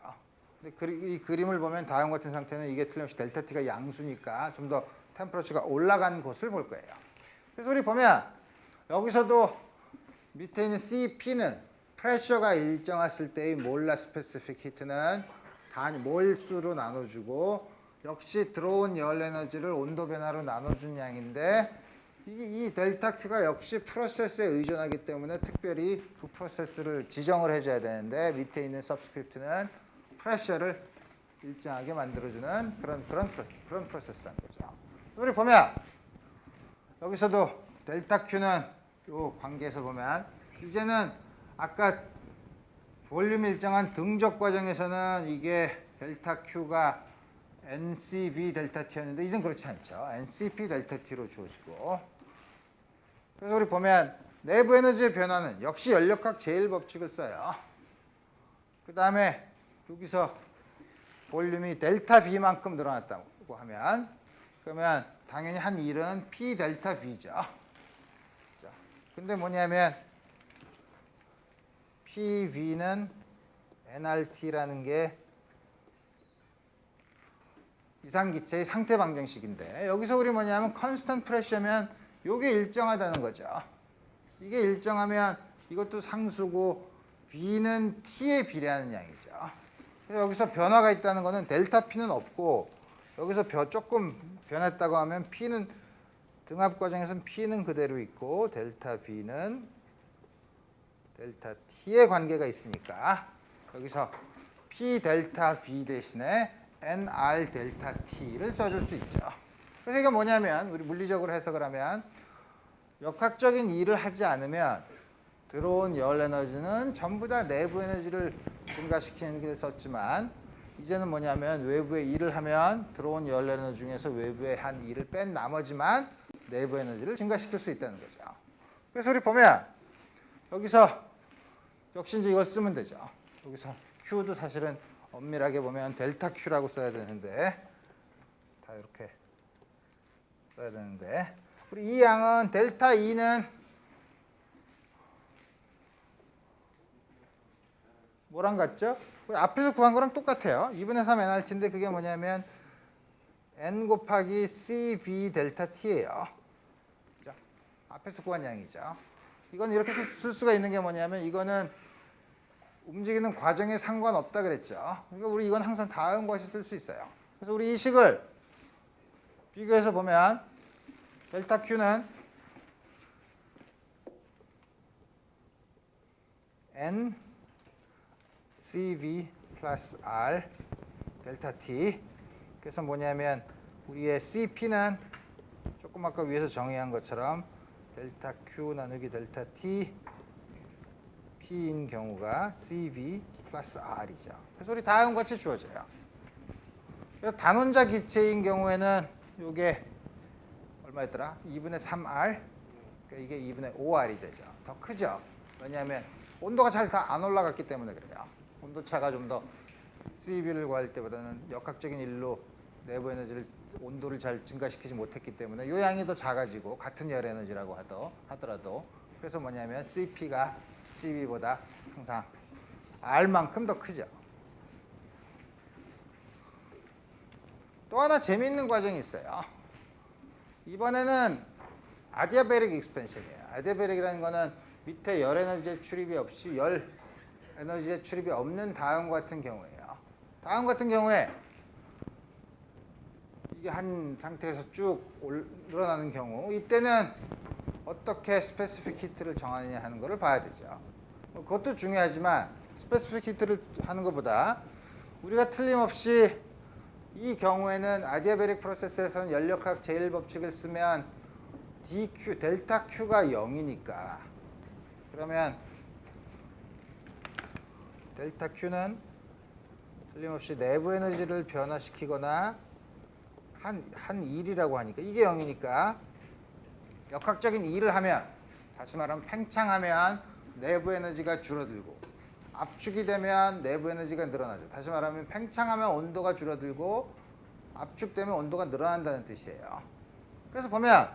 근데 이 그림을 보면 다음 같은 상태는 이게 틀림없이 델타 T가 양수니까 좀 더 템퍼러처가 올라간 곳을 볼 거예요. 그래서 우리 보면 여기서도 밑에 있는 CP는 프레셔가 일정했을 때의 몰라 스페시픽 히트는 몰수로 나눠주고 역시 들어온 열 에너지를 온도 변화로 나눠준 양인데 이 델타 Q가 역시 프로세스에 의존하기 때문에 특별히 그 프로세스를 지정을 해줘야 되는데 밑에 있는 서브스크립트는 프레셔를 일정하게 만들어주는 그런 프로세스라는 거죠. 우리 보면 여기서도 델타 Q는 이 관계에서 보면 이제는 아까 볼륨 일정한 등적 과정에서는 이게 델타 Q가 NCV 델타 T였는데 이젠 그렇지 않죠. NCP 델타 T로 주어지고 그래서 우리 보면 내부 에너지의 변화는 역시 연력학 제1법칙을 써요. 그 다음에 여기서 볼륨이 델타 V만큼 늘어났다고 하면 그러면 당연히 한 일은 P 델타 V죠. 근데 뭐냐면 PV는 nRT라는 게 이상기체의 상태 방정식인데 여기서 우리 뭐냐면 컨스턴트 프레셔면 이게 일정하다는 거죠. 이게 일정하면 이것도 상수고 V는 T에 비례하는 양이죠. 그래서 여기서 변화가 있다는 거는 델타 P는 없고 여기서 조금 변했다고 하면 P는 등압 과정에서는 P는 그대로 있고 델타 V는 델타 T의 관계가 있으니까 여기서 P 델타 V 대신에 NR 델타 T를 써줄 수 있죠. 그래서 이게 뭐냐면 우리 물리적으로 해석을 하면 역학적인 일을 하지 않으면 들어온 열 에너지는 전부 다 내부 에너지를 증가시키는 게 썼지만 이제는 뭐냐면 외부에 일을 하면 들어온 열 에너지 중에서 외부에 한 일을 뺀 나머지만 내부 에너지를 증가시킬 수 있다는 거죠. 그래서 우리 보면 여기서 역시 이제 이걸 쓰면 되죠. 여기서 Q도 사실은 엄밀하게 보면 델타 Q라고 써야 되는데 다 이렇게 써야 되는데 우리 이 양은 델타 E는 뭐랑 같죠? 우리 앞에서 구한 거랑 똑같아요. 2분의 3 nRT인데 그게 뭐냐면 n 곱하기 CV 델타 T예요. 그죠? 앞에서 구한 양이죠. 이건 이렇게 쓸 수가 있는 게 뭐냐면 이거는 움직이는 과정에 상관없다 그랬죠. 그러니까 우리 이건 항상 다음과 같이 쓸 수 있어요. 그래서 우리 이 식을 비교해서 보면 델타 Q는 N CV 플러스 R 델타 T 그래서 뭐냐면 우리의 CP는 조금 아까 위에서 정의한 것처럼 델타 Q 나누기 델타 T P인 경우가 CV 플러스 R이죠. 그래서 우리 다음과 같이 주어져요. 그래서 단원자 기체인 경우에는 이게 얼마였더라? 2분의 3R 그러니까 이게 2분의 5R이 되죠. 더 크죠. 왜냐하면 온도가 잘 다 안 올라갔기 때문에 그래요. 온도차가 좀 더 CV를 구할 때보다는 역학적인 일로 내부 에너지를 온도를 잘 증가시키지 못했기 때문에 이 양이 더 작아지고 같은 열 에너지라고 하더라도 그래서 뭐냐면 CP가 CV보다 항상 R만큼 더 크죠. 또 하나 재미있는 과정이 있어요. 이번에는 아디아베릭 익스펜션이에요. 아디아베릭이라는 거는 밑에 열 에너지의 출입이 없이 열 에너지의 출입이 없는 다음과 같은 경우예요. 다음 같은 경우에 이게 한 상태에서 쭉 늘어나는 경우 이때는 어떻게 스페시픽 히트를 정하느냐 하는 것을 봐야 되죠. 그것도 중요하지만 스페시픽 히트를 하는 것보다 우리가 틀림없이 이 경우에는 아디아베릭 프로세스에서는 연력학 제1법칙을 쓰면 dq, 델타 q가 0이니까 그러면 델타 q는 틀림없이 내부 에너지를 변화시키거나 한 일이라고 하니까 이게 0이니까 역학적인 일을 하면 다시 말하면 팽창하면 내부 에너지가 줄어들고 압축이 되면 내부 에너지가 늘어나죠. 다시 말하면 팽창하면 온도가 줄어들고 압축되면 온도가 늘어난다는 뜻이에요. 그래서 보면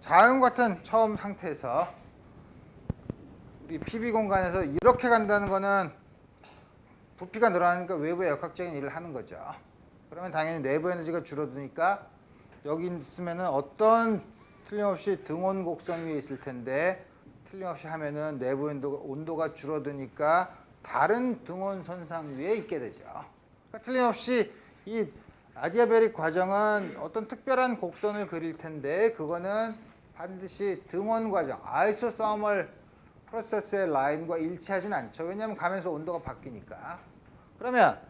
자음 같은 처음 상태에서 우리 PB 공간에서 이렇게 간다는 거는 부피가 늘어나니까 외부의 역학적인 일을 하는 거죠. 그러면 당연히 내부 에너지가 줄어드니까 여기 있으면은 어떤 틀림없이 등원 곡선 위에 있을 텐데 틀림없이 하면은 내부 온도가 줄어드니까 다른 등온 선상 위에 있게 되죠. 그러니까 틀림없이 이 아디아베릭 과정은 어떤 특별한 곡선을 그릴 텐데 그거는 반드시 등온 과정, 아이소서멀 프로세스의 라인과 일치하진 않죠. 왜냐하면 가면서 온도가 바뀌니까. 그러면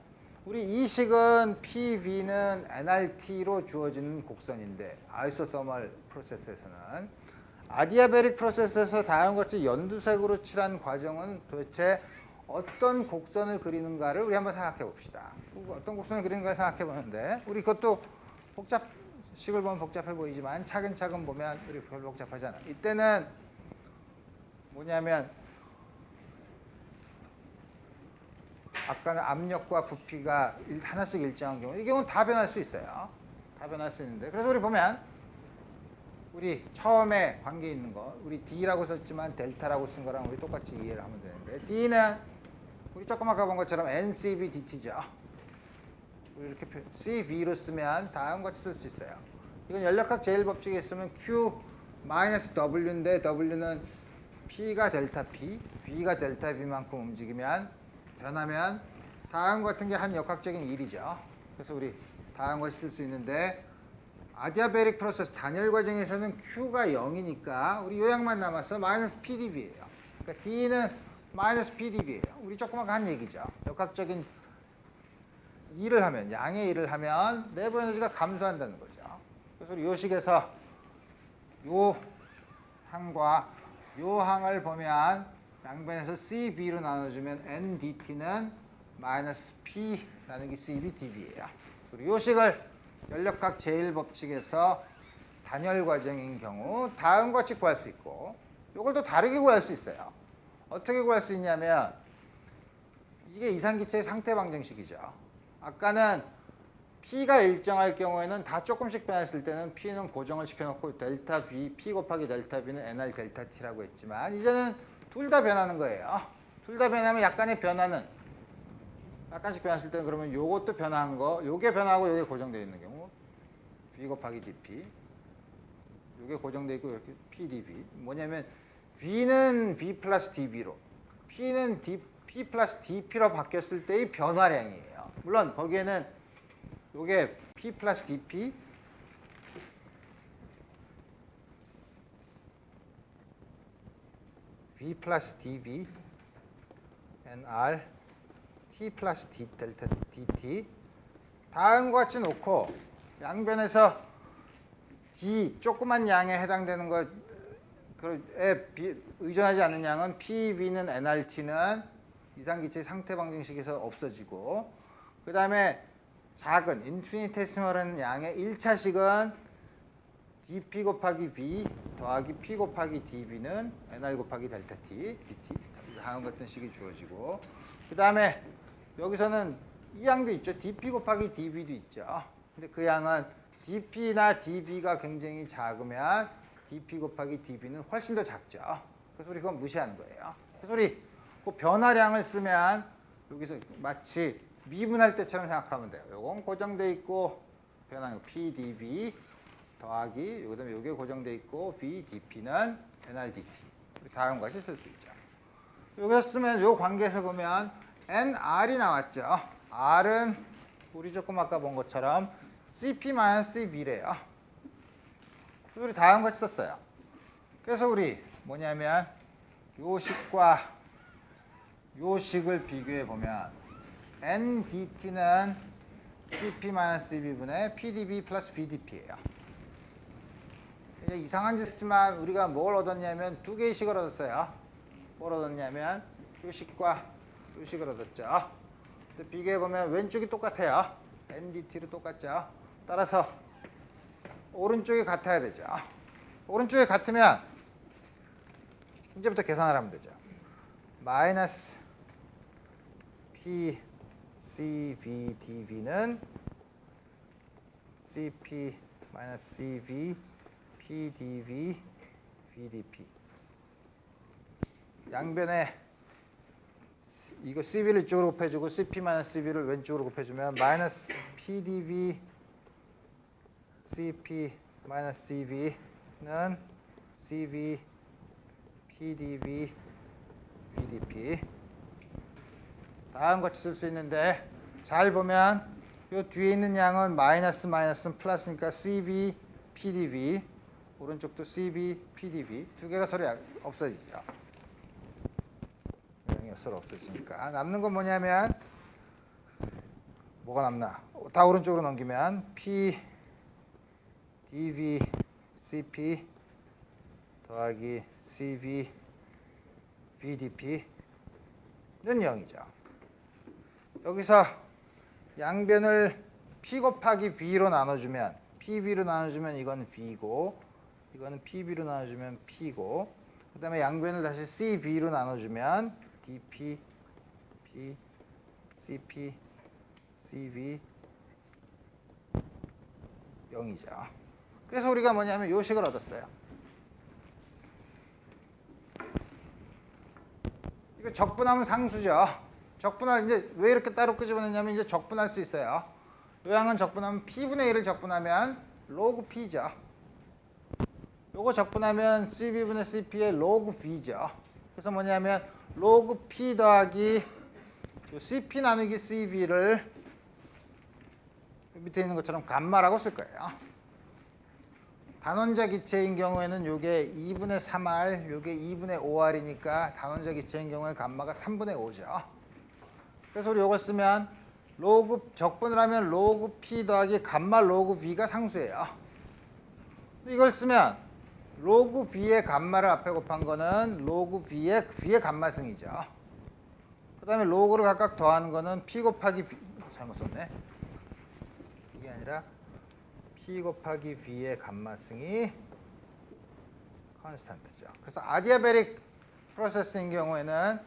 우리 이 식은 PV는 nRT로 주어지는 곡선인데 아이소서멀 프로세스에서는 아디아베릭 프로세스에서 다음같이 연두색으로 칠한 과정은 도대체 어떤 곡선을 그리는가를 우리 한번 생각해 봅시다. 어떤 곡선을 그리는가 생각해 보는데 우리 그것도 식을 보면 복잡해 보이지만 차근차근 보면 우리 별로 복잡하지 않아. 이때는 뭐냐면 아까는 압력과 부피가 하나씩 일정한 경우 이 경우는 다 변할 수 있어요. 다 변할 수 있는데 그래서 우리 보면 우리 처음에 관계 있는 거 우리 D라고 썼지만 델타라고 쓴 거랑 우리 똑같이 이해를 하면 되는데 D는 우리 조금 아까 본 것처럼 NCV DT죠. 우리 이렇게 CV로 쓰면 다음과 같이 쓸 수 있어요. 이건 연력학 제1법칙에 있으면 Q-W인데 W는 P가 델타 P, V가 델타 V만큼 움직이면 변하면 다음과 같은 게 한 역학적인 일이죠. 그래서 우리 다음과 같이 쓸 수 있는데 아디아베릭 프로세스 단열 과정에서는 Q가 0이니까 우리 요약만 남아서 마이너스 PdV예요. 그러니까 D는 마이너스 PdV예요. 우리 조그맣게 한 얘기죠. 역학적인 일을 하면 양의 일을 하면 내부 에너지가 감소한다는 거죠. 그래서 우리 요 식에서 요 항과 요 항을 보면 양변에서 CV로 나눠주면 NDT는 마이너스 P 나누기 CV dV예요. 그리고 요 식을 연력학 제1법칙에서 단열 과정인 경우 다음과 같이 구할 수 있고 요걸 또 다르게 구할 수 있어요. 어떻게 구할 수 있냐면 이게 이상기체의 상태 방정식이죠. 아까는 P가 일정할 경우에는 다 조금씩 변했을 때는 P는 고정을 시켜놓고 델타 V, P 곱하기 델타 V는 NR 델타 T라고 했지만 이제는 둘 다 변하는 거예요. 둘 다 변하면 약간의 변화는 약간씩 변했을 때는 그러면 요것도 변한 거, 요게 변하고 요게 고정되어 있는 경우 V 곱하기 DP 요게 고정되어 있고 이렇게 PdV 뭐냐면 V는 V 플러스 dV로 P는 P 플러스 dP로 바뀌었을 때의 변화량이에요. 물론 거기에는 요게 P 플러스 dP V 플러스 dV NR T 플러스 D 델타 DT 다음과 같이 놓고 양변에서 D 조그만 양에 해당되는 것에 의존하지 않는 양은 PV는 NRT는 이상기체 상태 방정식에서 없어지고 그 다음에 작은 인피니테시멀한 양의 1차식은 dP 곱하기 V 더하기 P 곱하기 dV는 NR 곱하기 델타 T, DT 다음 같은 식이 주어지고 그 다음에 여기서는 이 양도 있죠. dP 곱하기 dV도 있죠. 근데 그 양은 dP나 dV가 굉장히 작으면 dP 곱하기 dV는 훨씬 더 작죠. 그래서 우리 그건 무시하는 거예요. 그래서 우리 그 변화량을 쓰면 여기서 마치 미분할 때처럼 생각하면 돼요. 요건 고정돼 있고 변하는 거 PdV 더하기 그다음에 요게 고정돼 있고 VdP는 NRDT. 다음과 같이 쓸 수 있죠. 여기서 쓰면 요 관계에서 보면 NR이 나왔죠. R은 우리 조금 아까 본 것처럼 CP-CV래요. 우리 다음과 같이 썼어요. 그래서 우리 뭐냐면 요 식과 요 식을 비교해 보면 NDT는 CP-CV분의 PdV 플러스 VdP예요. 이상한 짓 했지만 우리가 뭘 얻었냐면 두 개의 식을 얻었어요. 뭘 얻었냐면 요 식과 요 식을 얻었죠. 비교해 보면 왼쪽이 똑같아요. NDT로 똑같죠. 따라서 오른쪽이 같아야 되죠. 오른쪽이 같으면 이제부터 계산을 하면 되죠. 마이너스 P CV dV는 CP 마이너스 CV PdV VdP 양변에 이거 CV를 이쪽으로 곱해주고 CP 마이너스 CV를 왼쪽으로 곱해주면 마이너스 PdV CP 마이너스 CV는 CV PDV, VDP. 다음 같이 쓸 수 있는데 잘 보면 이 뒤에 있는 양은 마이너스는 플러스니까 CV, PDV. 오른쪽도 CV, PDV. 두 개가 서로 없어지죠. 양이 서로 없어지니까 남는 건 뭐냐면 뭐가 남나? 다 오른쪽으로 넘기면 P, DV, CP 더하기 CV, VDP는 0이죠. 여기서 양변을 P 곱하기 V로 나눠주면 PV로 나눠주면 이건 V고 이거는 PB로 나눠주면 P고 그 다음에 양변을 다시 CV로 나눠주면 DP, P, CP, CV 0이죠. 그래서 우리가 뭐냐면 요 식을 얻었어요. 이거 적분하면 상수죠. 적분할 이제 왜 이렇게 따로 끄집어냈냐면 이제 적분할 수 있어요. 요 양은 적분하면 P분의 1을 적분하면 로그 P죠. 요거 적분하면 CB분의 CP의 로그 V죠. 그래서 뭐냐면 로그 P 더하기 요 CP 나누기 CV를 밑에 있는 것처럼 감마라고 쓸 거예요. 단원자 기체인 경우에는 요게 2분의 3R, 요게 2분의 5R이니까 단원자 기체인 경우에 감마가 3분의 5죠. 그래서 우리 요걸 쓰면 로그 적분을 하면 로그 P 더하기 감마 로그 V가 상수예요. 이걸 쓰면 로그 V의 감마를 앞에 곱한 거는 로그 V의 감마승이죠. 그 다음에 로그를 각각 더하는 거는 P 곱하기 V, 잘못 썼네. 이게 아니라 P 곱하기 V의 감마승이 컨스탄트죠. 그래서 아디아베릭 프로세스인 경우에는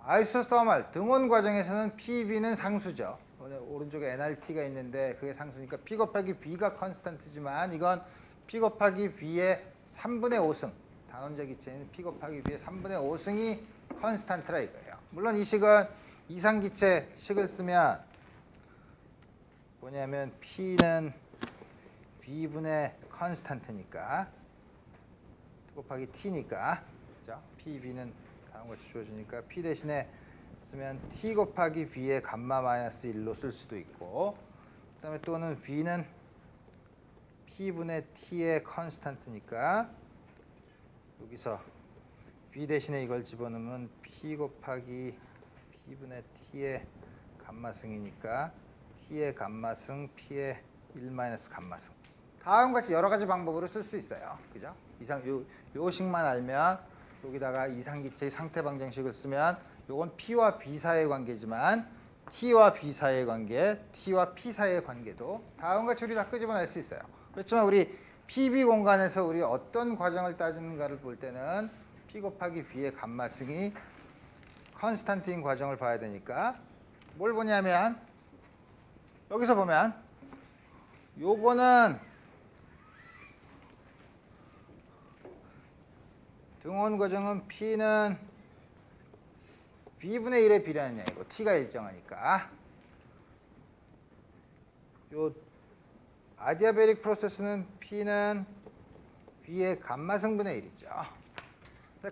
아이소스터멀 등온 과정에서는 PV는 상수죠. 오른쪽에 NRT가 있는데 그게 상수니까 P 곱하기 V가 컨스탄트지만 이건 P 곱하기 V의 3분의 5승 단원자 기체는 P 곱하기 V의 3분의 5승이 컨스탄트라 이거예요. 물론 이 식은 이상기체 식을 쓰면 뭐냐면 P는 V분의 컨스탄트니까 곱하기 T니까 그죠? PV는 다음 같이 주어주니까 P 대신에 쓰면 T 곱하기 V의 감마 마이너스 1로 쓸 수도 있고 그 다음에 또는 V는 P분의 T의 컨스탄트니까 여기서 V 대신에 이걸 집어넣으면 P 곱하기 P분의 T의 감마승이니까 T의 감마승 P의 1 마이너스 감마승 다음 같이 여러 가지 방법으로 쓸 수 있어요. 그죠? 요 식만 알면 여기다가 이상기체의 상태 방정식을 쓰면 요건 P와 B 사이의 관계지만 T와 B 사이의 관계, T와 P 사이의 관계도 다음 같이 우리 다 끄집어낼 수 있어요. 그렇지만 우리 PB 공간에서 우리 어떤 과정을 따지는가를 볼 때는 P 곱하기 V의 감마승이 컨스탄트인 과정을 봐야 되니까 뭘 보냐면 여기서 보면 요거는 등온 과정은 P는 V분의 1에 비례하는 양이고 T가 일정하니까 요 아디아베릭 프로세스는 P는 V의 감마승분의 1이죠.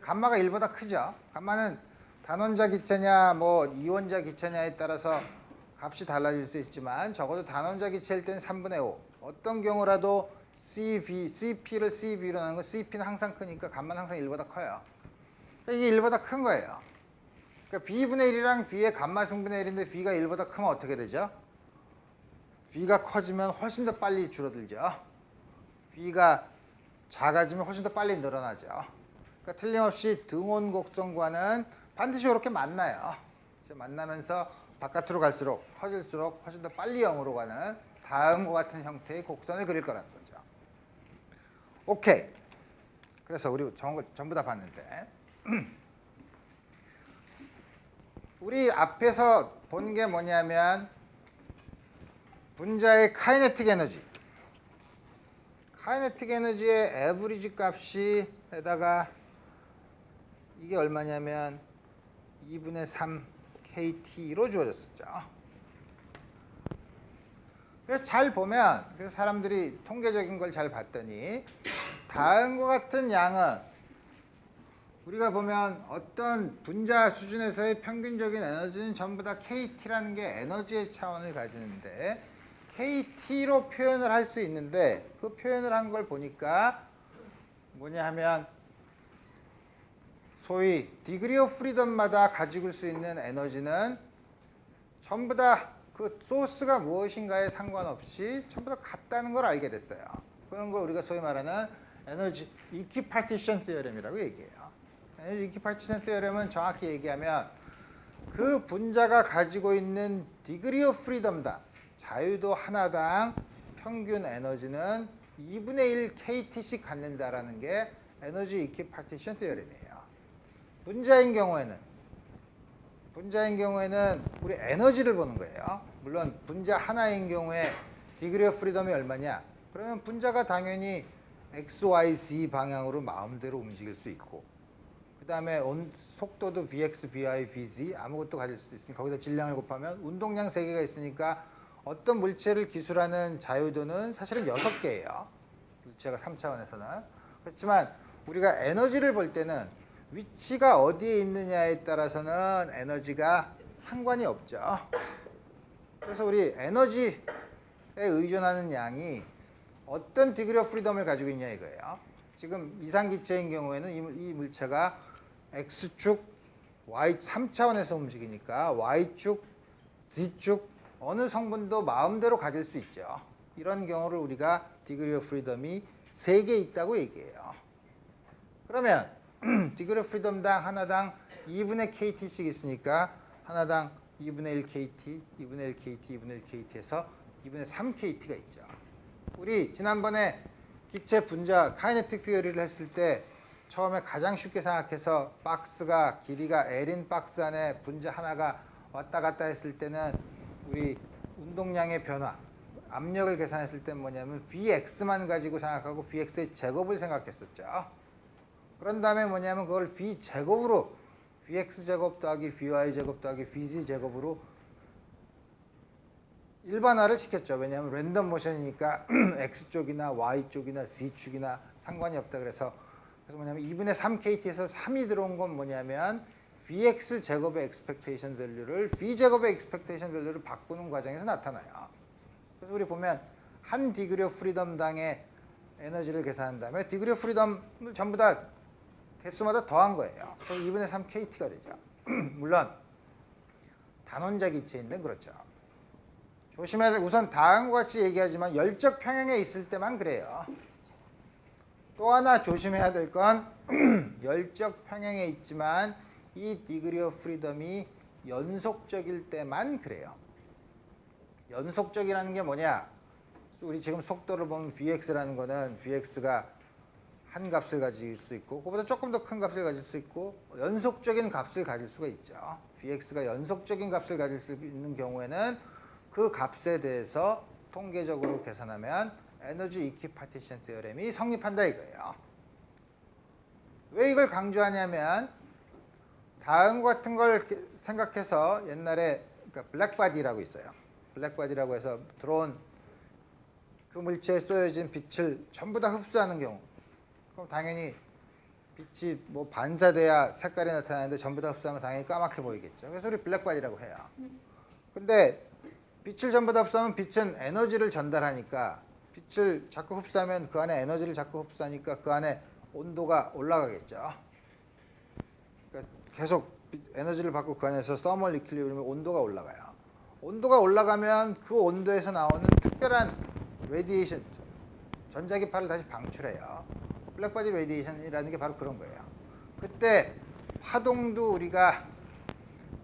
감마가 1보다 크죠. 감마는 단원자 기체냐 뭐 이원자 기체냐에 따라서 값이 달라질 수 있지만 적어도 단원자 기체일 때는 3분의 5 어떤 경우라도 CP를 CV로 나누는 건 CP는 항상 크니까 감마는 항상 1보다 커요. 그러니까 이게 1보다 큰 거예요. 그러니까 B분의 1이랑 V의 감마 승분의 1인데 V가 1보다 크면 어떻게 되죠? V가 커지면 훨씬 더 빨리 줄어들죠. V가 작아지면 훨씬 더 빨리 늘어나죠. 그러니까 틀림없이 등온 곡선과는 반드시 이렇게 만나요. 만나면서 바깥으로 갈수록 커질수록 훨씬 더 빨리 0으로 가는 다음과 같은 형태의 곡선을 그릴 거라는 거죠. 오케이. 그래서 우리 전부 다 봤는데 우리 앞에서 본 게 뭐냐면 분자의 카이네틱 에너지. 카이네틱 에너지의 에브리지 값이 에다가 이게 얼마냐면 2분의 3 KT로 주어졌었죠. 그래서 잘 보면 그래서 사람들이 통계적인 걸 잘 봤더니 다음과 같은 양은 우리가 보면 어떤 분자 수준에서의 평균적인 에너지는 전부 다 KT라는 게 에너지의 차원을 가지는데 KT로 표현을 할 수 있는데 그 표현을 한 걸 보니까 뭐냐 하면 소위 디그리 오브 프리덤마다 가지고 올 수 있는 에너지는 전부 다 그 소스가 무엇인가에 상관없이 전부 다 같다는 걸 알게 됐어요. 그런 걸 우리가 소위 말하는 에너지 이퀴파티션 시어렘이라고 얘기해요. 에너지 이퀴파티션 시어렘은 정확히 얘기하면 그 분자가 가지고 있는 디그리 오브 프리덤당 자유도 하나당 평균 에너지는 2분의 1 KT씩 갖는다라는 게 에너지 이퀴파티션 시어렘이에요. 분자인 경우에는 우리 에너지를 보는 거예요. 물론 분자 하나인 경우에 디그리 오브 프리덤이 얼마냐? 그러면 분자가 당연히 X, Y, Z 방향으로 마음대로 움직일 수 있고 그 다음에 속도도 Vx, Vy, Vz 아무것도 가질 수 있으니까 거기다 질량을 곱하면 운동량 3개가 있으니까 어떤 물체를 기술하는 자유도는 사실은 6개예요. 물체가 3차원에서는. 그렇지만 우리가 에너지를 볼 때는 위치가 어디에 있느냐에 따라서는 에너지가 상관이 없죠. 그래서 우리 에너지에 의존하는 양이 어떤 디그리 오브 프리덤을 가지고 있냐 이거예요. 지금 이상기체인 경우에는 이 물체가 X축, Y 3차원에서 움직이니까 Y축, Z축 어느 성분도 마음대로 가질 수 있죠. 이런 경우를 우리가 디그리 오브 프리덤이 3개 있다고 얘기해요. 그러면 디그리 오브 프리덤당 하나당 2분의 KT씩 있으니까 하나당 2분의 1 KT, 2분의 1 KT, 2분의 1 KT에서 2분의 3 KT가 있죠. 우리 지난번에 기체 분자 카이네틱 티어리를 했을 때 처음에 가장 쉽게 생각해서 박스가 길이가 L인 박스 안에 분자 하나가 왔다 갔다 했을 때는 우리 운동량의 변화, 압력을 계산했을 때 뭐냐면 Vx만 가지고 생각하고 Vx의 제곱을 생각했었죠. 그런 다음에 뭐냐면 그걸 V제곱으로 Vx제곱 더하기 Vy제곱 더하기 Vz제곱으로 일반화를 시켰죠. 왜냐하면 랜덤 모션이니까 X쪽이나 Y쪽이나 Z축이나 상관이 없다 그래서 뭐냐면 2분의 3 KT에서 3이 들어온 건 뭐냐면 Vx제곱의 expectation value를 V제곱의 expectation value를 바꾸는 과정에서 나타나요. 그래서 우리 보면 한 디그리 오브 프리덤당의 에너지를 계산한 다음에 디그리 오브 프리덤을 전부 다 개수마다 더한 거예요. 그래서 2분의 3 KT가 되죠. 물론 단원자 기체인데 그렇죠. 조심해야 될 우선 다음과 같이 얘기하지만 열적 평형에 있을 때만 그래요. 또 하나 조심해야 될 건 열적 평형에 있지만 이 디그리 오브 프리덤이 연속적일 때만 그래요. 연속적이라는 게 뭐냐? 우리 지금 속도를 보면 Vx라는 거는 Vx가 한 값을 가질 수 있고 그보다 조금 더 큰 값을 가질 수 있고 연속적인 값을 가질 수가 있죠. Vx가 연속적인 값을 가질 수 있는 경우에는 그 값에 대해서 통계적으로 계산하면 에너지 이퀴파티션 시어렘이 성립한다 이거예요. 왜 이걸 강조하냐면 다음과 같은 걸 생각해서 옛날에 그러니까 블랙바디라고 있어요. 블랙바디라고 해서 들어온 그 물체에 쏘여진 빛을 전부 다 흡수하는 경우 그럼 당연히 빛이 뭐 반사돼야 색깔이 나타나는데 전부 다 흡수하면 당연히 까맣게 보이겠죠. 그래서 우리 블랙바디라고 해요. 근데 빛을 전부 다 흡수하면 빛은 에너지를 전달하니까 빛을 자꾸 흡수하면 그 안에 에너지를 자꾸 흡수하니까 그 안에 온도가 올라가겠죠. 그러니까 계속 에너지를 받고 그 안에서 서멀 이퀄리브리엄 온도가 올라가요. 온도가 올라가면 그 온도에서 나오는 특별한 레디에이션, 전자기파를 다시 방출해요. 블랙바디 레디에이션이라는 게 바로 그런 거예요. 그때 파동도 우리가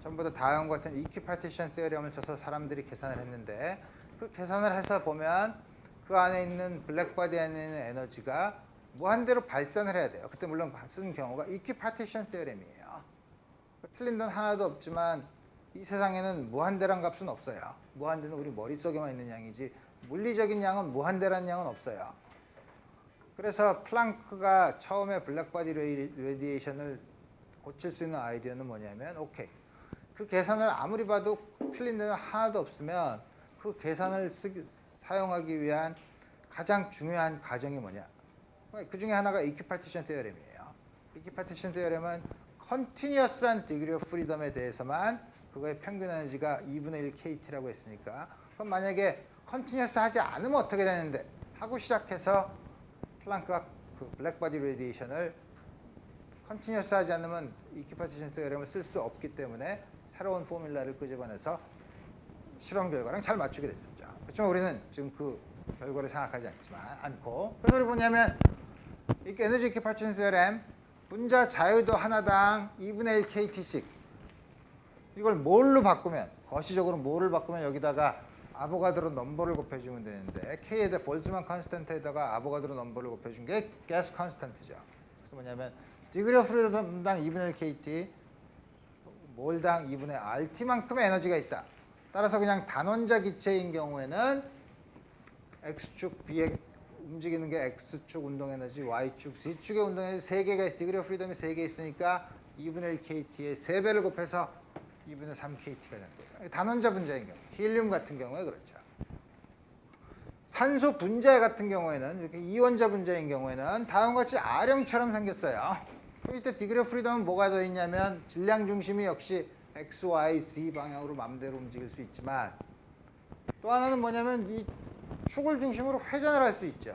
전부 다 다음과 같은 이퀴파티션 시어렘을 써서 사람들이 계산을 했는데 그 계산을 해서 보면 그 안에 있는 블랙바디 안에 있는 에너지가 무한대로 발산을 해야 돼요. 그때 물론 쓴 경우가 이퀴파티션 시어렘이에요. 틀린 데는 하나도 없지만 이 세상에는 무한대란 값은 없어요. 무한대는 우리 머릿속에만 있는 양이지 물리적인 양은 무한대란 양은 없어요. 그래서 플랑크가 처음에 블랙바디 레디에이션을 고칠 수 있는 아이디어는 뭐냐면 오케이. 그 계산을 아무리 봐도 틀린 데는 하나도 없으면 그 계산을 사용하기 위한 가장 중요한 과정이 뭐냐? 그 중에 하나가 이퀴파티션 시어렘이에요. 이퀴파티션 테오렘은 컨티뉴어스한 디그리 오브 프리덤에 대해서만 그거의 평균 에너지가 2분의 1 KT라고 했으니까 그럼 만약에 컨티뉴어스 하지 않으면 어떻게 되는데 하고 시작해서 플랑크가 그 블랙바디 레디에이션을 컨티뉴어스 하지 않으면 이퀴파티션 테오렘을 쓸 수 없기 때문에 새로운 포뮬라를 끄집어내서 실험 결과랑 잘 맞추게 됐었죠. 그렇지만 우리는 지금 그 결과를 생각하지 않고 그래서 우리 뭐냐면 이 에너지 이퀴파티션 테오렘 분자 자유도 하나당 2분의 1 KT씩 이걸 뭘로 바꾸면 거시적으로 뭐를 바꾸면 여기다가 아보가드로 넘버를 곱해주면 되는데 K에다 볼츠만 컨스턴트에다가 아보가드로 넘버를 곱해준 게 가스 컨스턴트죠. 그래서 뭐냐면 디그리 오브 프리덤당 2분의 1 KT 몰당 2분의 RT만큼의 에너지가 있다. 따라서 그냥 단원자 기체인 경우에는 X축 B에 움직이는 게 X축 운동 에너지, Y축 Z축의 운동 에너지 3개가 디그리 오브 프리덤이 3개 있으니까 2분의 1 KT에 3배를 곱해서 2분의 3 KT가 되는 거예요. 단원자 분자인 경우, 힐륨 같은 경우에 그렇죠. 산소 분자 같은 경우에는 이렇게 이원자 분자인 경우에는 다음과 같이 R형처럼 생겼어요. 그럼 이때 디그리 오브 프리덤은 뭐가 더 있냐면 질량 중심이 역시 X, Y, Z 방향으로 마음대로 움직일 수 있지만 또 하나는 뭐냐면 이 축을 중심으로 회전을 할 수 있죠.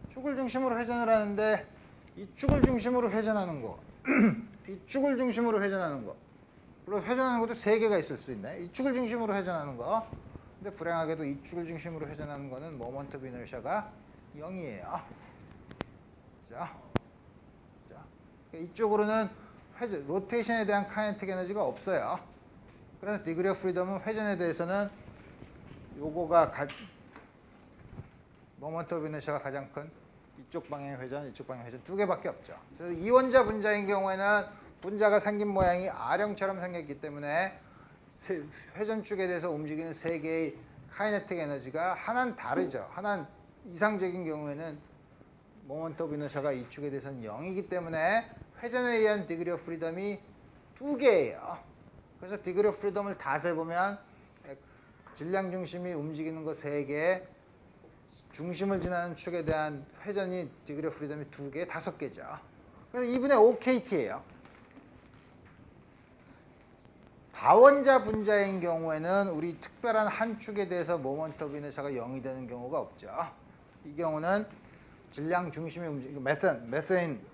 축을 중심으로 회전을 하는데 이 축을 중심으로 회전하는 거, 이 축을 중심으로 회전하는 거, 물론 회전하는 것도 3개가 있을 수 있네. 이 축을 중심으로 회전하는 거. 근데 불행하게도 이 축을 중심으로 회전하는 거는 모먼트 오브 이너시아가 0이에요. 자, 이쪽으로는 로테이션에 대한 카이네틱 에너지가 없어요. 그래서 디그리 오브 프리덤은 회전에 대해서는 요거가 모먼트 오브 이너시아가 가장 큰 이쪽 방향의 회전, 이쪽 방향의 회전 2개밖에 없죠. 그래서 이원자 분자인 경우에는 분자가 생긴 모양이 R형처럼 생겼기 때문에 회전축에 대해서 움직이는 3개의 카이네틱 에너지가 하나는 다르죠. 하나는 이상적인 경우에는 모먼트 오브 이너시아가 이 축에 대해서는 0이기 때문에 회전에 의한 디그리 오브 프리덤이 2개예요. 그래서 디그리 오브 프리덤을 다 세보면 질량 중심이 움직이는 거 3개, 중심을 지나는 축에 대한 회전이 디그리 오브 프리덤이 2개, 5개죠. 그래서 2분의 5 KT예요. 다원자 분자인 경우에는 우리 특별한 한 축에 대해서 모먼트 오브 이너시아가 0이 되는 경우가 없죠. 이 경우는 질량 중심이 움직이고 메세인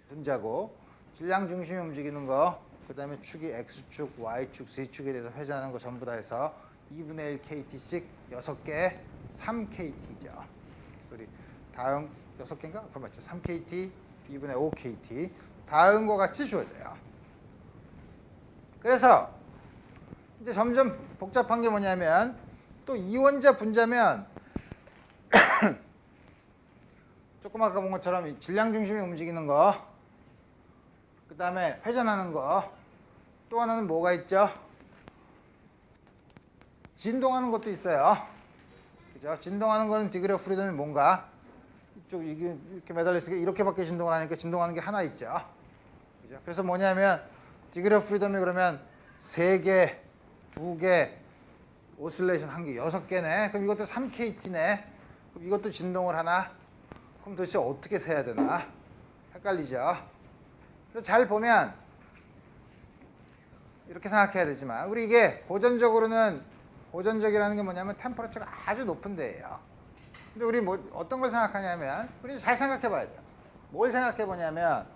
분자고 질량 중심이 움직이는 거 그 다음에 축이 X축, Y축, Z축에 대해서 회전하는 거 전부 다 해서 2분의 1 KT씩 6개 3KT죠. 소리 다음 6개인가? 그럼 맞죠. 3KT, 2분의 5 KT 다음과 같이 주어져요. 그래서 이제 점점 복잡한 게 뭐냐면 또 이원자 분자면 조금 아까 본 것처럼 질량 중심이 움직이는 거 그 다음에 회전하는 거 또 하나는 뭐가 있죠? 진동하는 것도 있어요. 그죠? 진동하는 거는 디그리 오브 프리덤이 뭔가 이쪽 이게 이렇게 매달려 있으니까 이렇게밖에 진동을 하니까 진동하는 게 하나 있죠. 그죠? 그래서 뭐냐면 디그리 오브 프리덤이 그러면 3개, 2개, 오실레이션 1개, 6개네. 그럼 이것도 3KT네. 그럼 이것도 진동을 하나? 그럼 도대체 어떻게 세야 되나? 헷갈리죠? 그래서 잘 보면 이렇게 생각해야 되지만 우리 이게 고전적이라는 게 뭐냐면 템퍼러처가 아주 높은 데예요. 근데 우리 뭐 어떤 걸 생각하냐면 우리 잘 생각해 봐야 돼요. 뭘 생각해 보냐면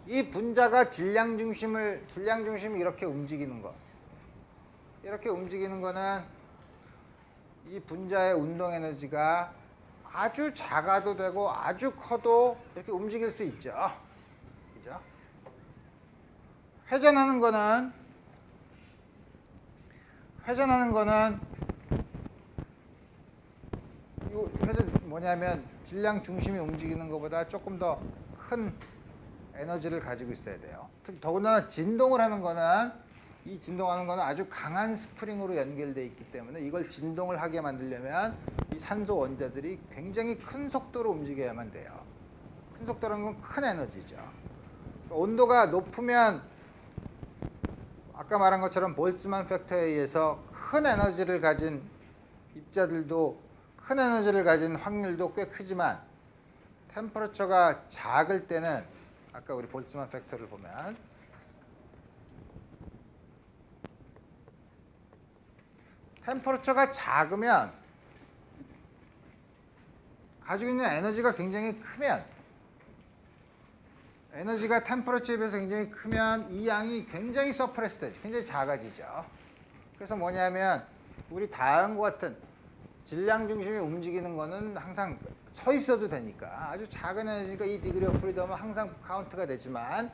이 분자가 질량 중심이 이렇게 움직이는 거. 이렇게 움직이는 거는 이 분자의 운동 에너지가 아주 작아도 되고 아주 커도 이렇게 움직일 수 있죠. 그죠? 회전하는 거는 이 회전 뭐냐면 질량 중심이 움직이는 것보다 조금 더 큰 에너지를 가지고 있어야 돼요. 더군다나 진동을 하는 거는 이 진동하는 거는 아주 강한 스프링으로 연결되어 있기 때문에 이걸 진동을 하게 만들려면 이 산소 원자들이 굉장히 큰 속도로 움직여야만 돼요. 큰 속도라는 건 큰 에너지죠. 온도가 높으면 아까 말한 것처럼 볼츠만 팩터에 의해서 큰 에너지를 가진 입자들도 큰 에너지를 가진 확률도 꽤 크지만 템퍼러처가 작을 때는 아까 우리 볼츠만 팩터를 보면 템퍼러처가 작으면 가지고 있는 에너지가 굉장히 크면 에너지가 템퍼러처에 비해서 굉장히 크면 이 양이 굉장히 서프레스 되죠. 굉장히 작아지죠. 그래서 뭐냐면 우리 다음과 같은 질량 중심이 움직이는 거는 항상 서 있어도 되니까 아주 작은 에너지가 이 디그리 오브 프리덤은 항상 카운트가 되지만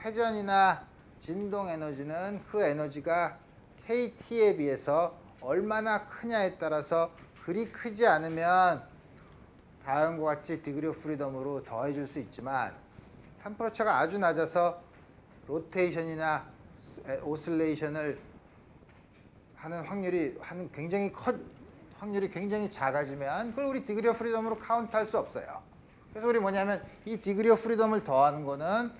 회전이나 진동 에너지는 그 에너지가 KT에 비해서 얼마나 크냐에 따라서 그리 크지 않으면 다음과 같이 디그리 오브 프리덤으로 더해줄 수 있지만 템퍼러처가 아주 낮아서 로테이션이나 오실레이션을 하는 확률이 확률이 굉장히 작아지면 그걸 우리 디그리 오브 프리덤으로 카운트할 수 없어요. 그래서 우리 뭐냐면 이 디그리 오브 프리덤을 더하는 거는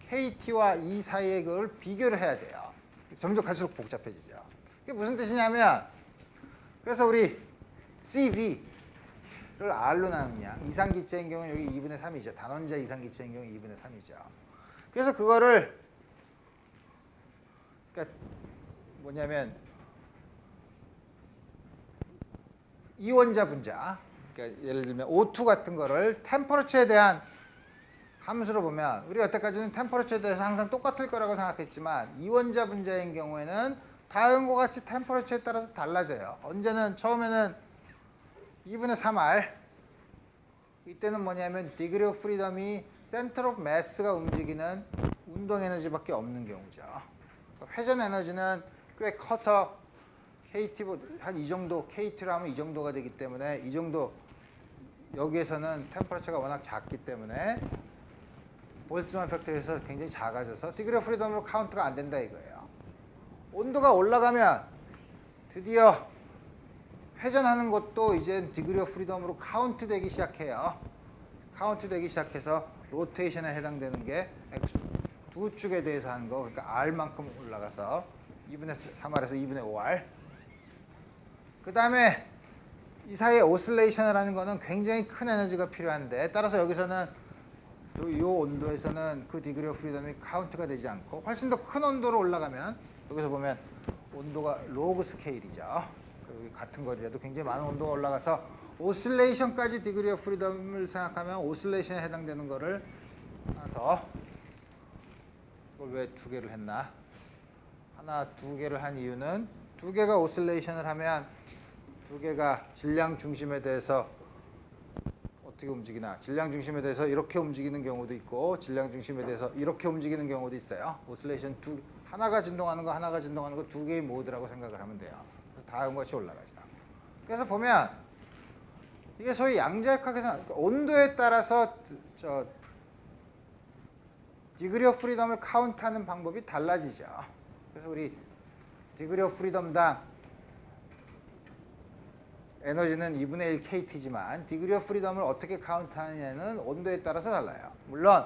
KT와 E 사이의 그걸 비교를 해야 돼요. 점점 갈수록 복잡해지죠. 이게 무슨 뜻이냐면 그래서 우리 CV를 R로 나눈 양 이상기체인 경우는 여기 2분의 3이죠. 단원자 이상기체인 경우 2분의 3이죠. 그래서 그거를 그러니까 뭐냐면 이원자 분자 그러니까 예를 들면 O2 같은 거를 템퍼러처에 대한 함수로 보면 우리 여태까지는 템퍼러처에 대해서 항상 똑같을 거라고 생각했지만 이원자 분자인 경우에는 다음과 같이 템퍼러처에 따라서 달라져요. 언제는 처음에는 2분의 3R 이때는 뭐냐면 디그리 오브 프리덤이 센터 오브 매스가 움직이는 운동 에너지밖에 없는 경우죠. 회전 에너지는 꽤 커서 KT보다 한 이 정도 KT로 하면 이 정도가 되기 때문에 이 정도 여기에서는 템퍼러처가 워낙 작기 때문에 볼츠만 팩터에서 굉장히 작아져서 디그리 오브 프리덤으로 카운트가 안 된다 이거예요. 온도가 올라가면 드디어 회전하는 것도 이제 디그리 오브 프리덤으로 카운트 되기 시작해요. 카운트 되기 시작해서 로테이션에 해당되는 게 두 축에 대해서 하는 거 그러니까 R만큼 올라가서 2분의 3R에서 2분의 5R 그 다음에 이 사이에 오실레이션을 하는 거는 굉장히 큰 에너지가 필요한데 따라서 여기서는 이 온도에서는 그 디그리 오브 프리덤이 카운트가 되지 않고 훨씬 더 큰 온도로 올라가면 여기서 보면 온도가 로그 스케일이죠. 같은 거리라도 굉장히 많은 온도가 올라가서 오실레이션까지 디그리 오브 프리덤을 생각하면 오실레이션에 해당되는 거를 하나 더 이걸 왜 두 개를 했나? 하나 두 개를 한 이유는 두 개가 오실레이션을 하면 두 개가 질량 중심에 대해서 어떻게 움직이나 질량 중심에 대해서 이렇게 움직이는 경우도 있고 질량 중심에 대해서 이렇게 움직이는 경우도 있어요. 오실레이션 하나가 진동하는 거 하나가 진동하는 거 두 개의 모드라고 생각을 하면 돼요. 그래서 다음과 같이 올라가죠. 그래서 보면 이게 소위 양자역학에서 온도에 따라서 디그리 오브 프리덤을 카운트하는 방법이 달라지죠. 그래서 우리 디그리 오브 프리덤당 에너지는 2분의 1 KT지만 디그리 오브 프리덤을 어떻게 카운트하느냐는 온도에 따라서 달라요. 물론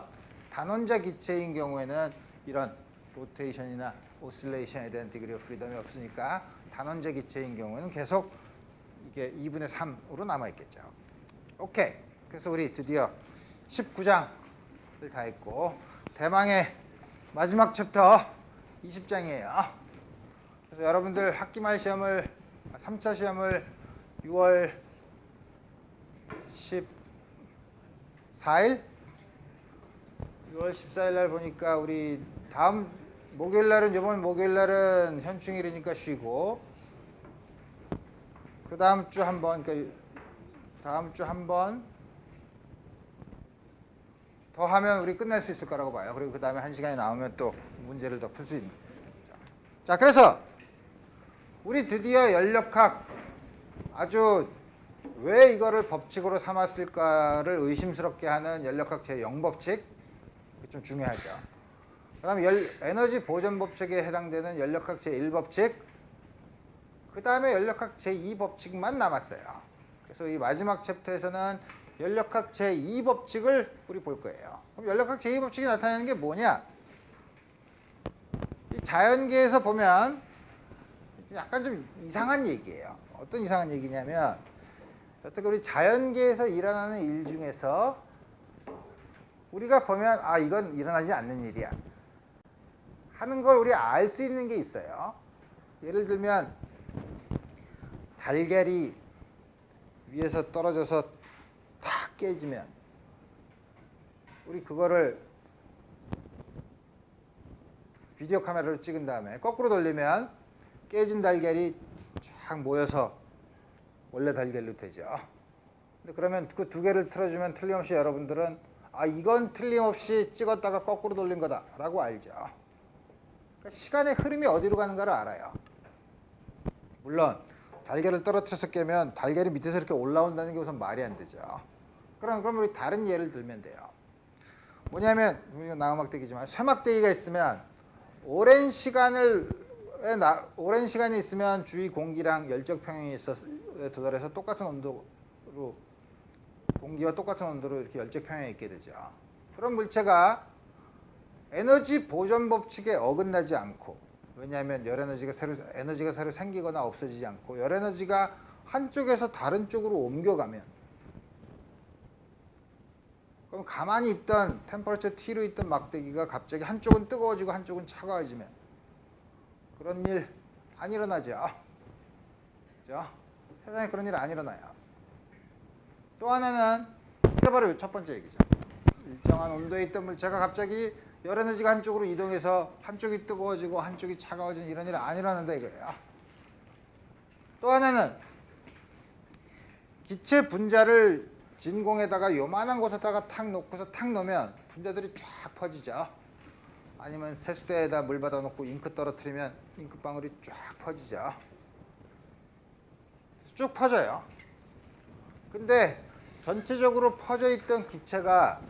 단원자 기체인 경우에는 이런 로테이션이나 오실레이션에 대한 디그리 오브 프리덤이 없으니까 단원자 기체인 경우에는 계속 이게 2분의 3으로 남아있겠죠. 오케이. 그래서 우리 드디어 19장을 다 했고 대망의 마지막 챕터 20장이에요. 그래서 여러분들 학기 말 시험을 3차 시험을 6월 14일? 6월 14일 날 보니까 우리 다음 목요일 날은 이번 목요일 날은 현충일이니까 쉬고 그 다음 주 한 번 그러니까 다음 주 한 번 더 하면 우리 끝낼 수 있을 거라고 봐요. 그리고 그 다음에 1시간이 나오면 또 문제를 더 풀 수 있는 거죠. 자, 그래서 우리 드디어 연력학 아주 왜 이거를 법칙으로 삼았을까를 의심스럽게 하는 연력학 제0법칙 좀 중요하죠. 그 다음에 에너지 보존 법칙에 해당되는 연력학 제1법칙 그 다음에 연력학 제2법칙만 남았어요. 그래서 이 마지막 챕터에서는 연력학 제2법칙을 우리 볼 거예요. 그럼 연력학 제2법칙이 나타내는 게 뭐냐? 이 자연계에서 보면 약간 좀 이상한 얘기예요. 어떤 이상한 얘기냐면 여태껏 우리 자연계에서 일어나는 일 중에서 우리가 보면 아 이건 일어나지 않는 일이야 하는 걸 우리 알 수 있는 게 있어요. 예를 들면 달걀이 위에서 떨어져서 탁 깨지면 우리 그거를 비디오 카메라로 찍은 다음에 거꾸로 돌리면 깨진 달걀이 쫙 모여서 원래 달걀로 되죠. 근데 그러면 그 두 개를 틀어주면 틀림없이 여러분들은 아 이건 틀림없이 찍었다가 거꾸로 돌린 거다라고 알죠. 그러니까 시간의 흐름이 어디로 가는가를 알아요. 물론 달걀을 떨어뜨려서 깨면 달걀이 밑에서 이렇게 올라온다는 게 우선 말이 안 되죠. 그럼 우리 다른 예를 들면 돼요. 뭐냐면 이거 나무막대기지만 쇠막대기가 있으면 오랜 시간이 있으면 주위 공기랑 열적 평형에 도달해서 똑같은 온도로 공기와 똑같은 온도로 이렇게 열적 평형에 있게 되죠. 그런 물체가 에너지 보존 법칙에 어긋나지 않고, 왜냐하면 에너지가 새로 생기거나 없어지지 않고 열에너지가 한쪽에서 다른 쪽으로 옮겨가면, 그럼 가만히 있던 템퍼러처 T로 있던 막대기가 갑자기 한쪽은 뜨거워지고 한쪽은 차가워지면 그런 일 안 일어나죠. 그죠? 세상에 그런 일 안 일어나요. 또 하나는 이게 바로 첫 번째 얘기죠. 일정한 온도에 있던 물체가 갑자기 열에너지가 한쪽으로 이동해서 한쪽이 뜨거워지고 한쪽이 차가워지는 이런 일은 안 일어난다 이거예요. 또 하나는 기체 분자를 진공에다가 요만한 곳에다가 탁 놓고서 탁 놓으면 분자들이 쫙 퍼지죠. 아니면 세수대에다 물 받아놓고 잉크 떨어뜨리면 잉크방울이 쫙 퍼지죠. 쭉 퍼져요. 근데 전체적으로 퍼져 있던 기체가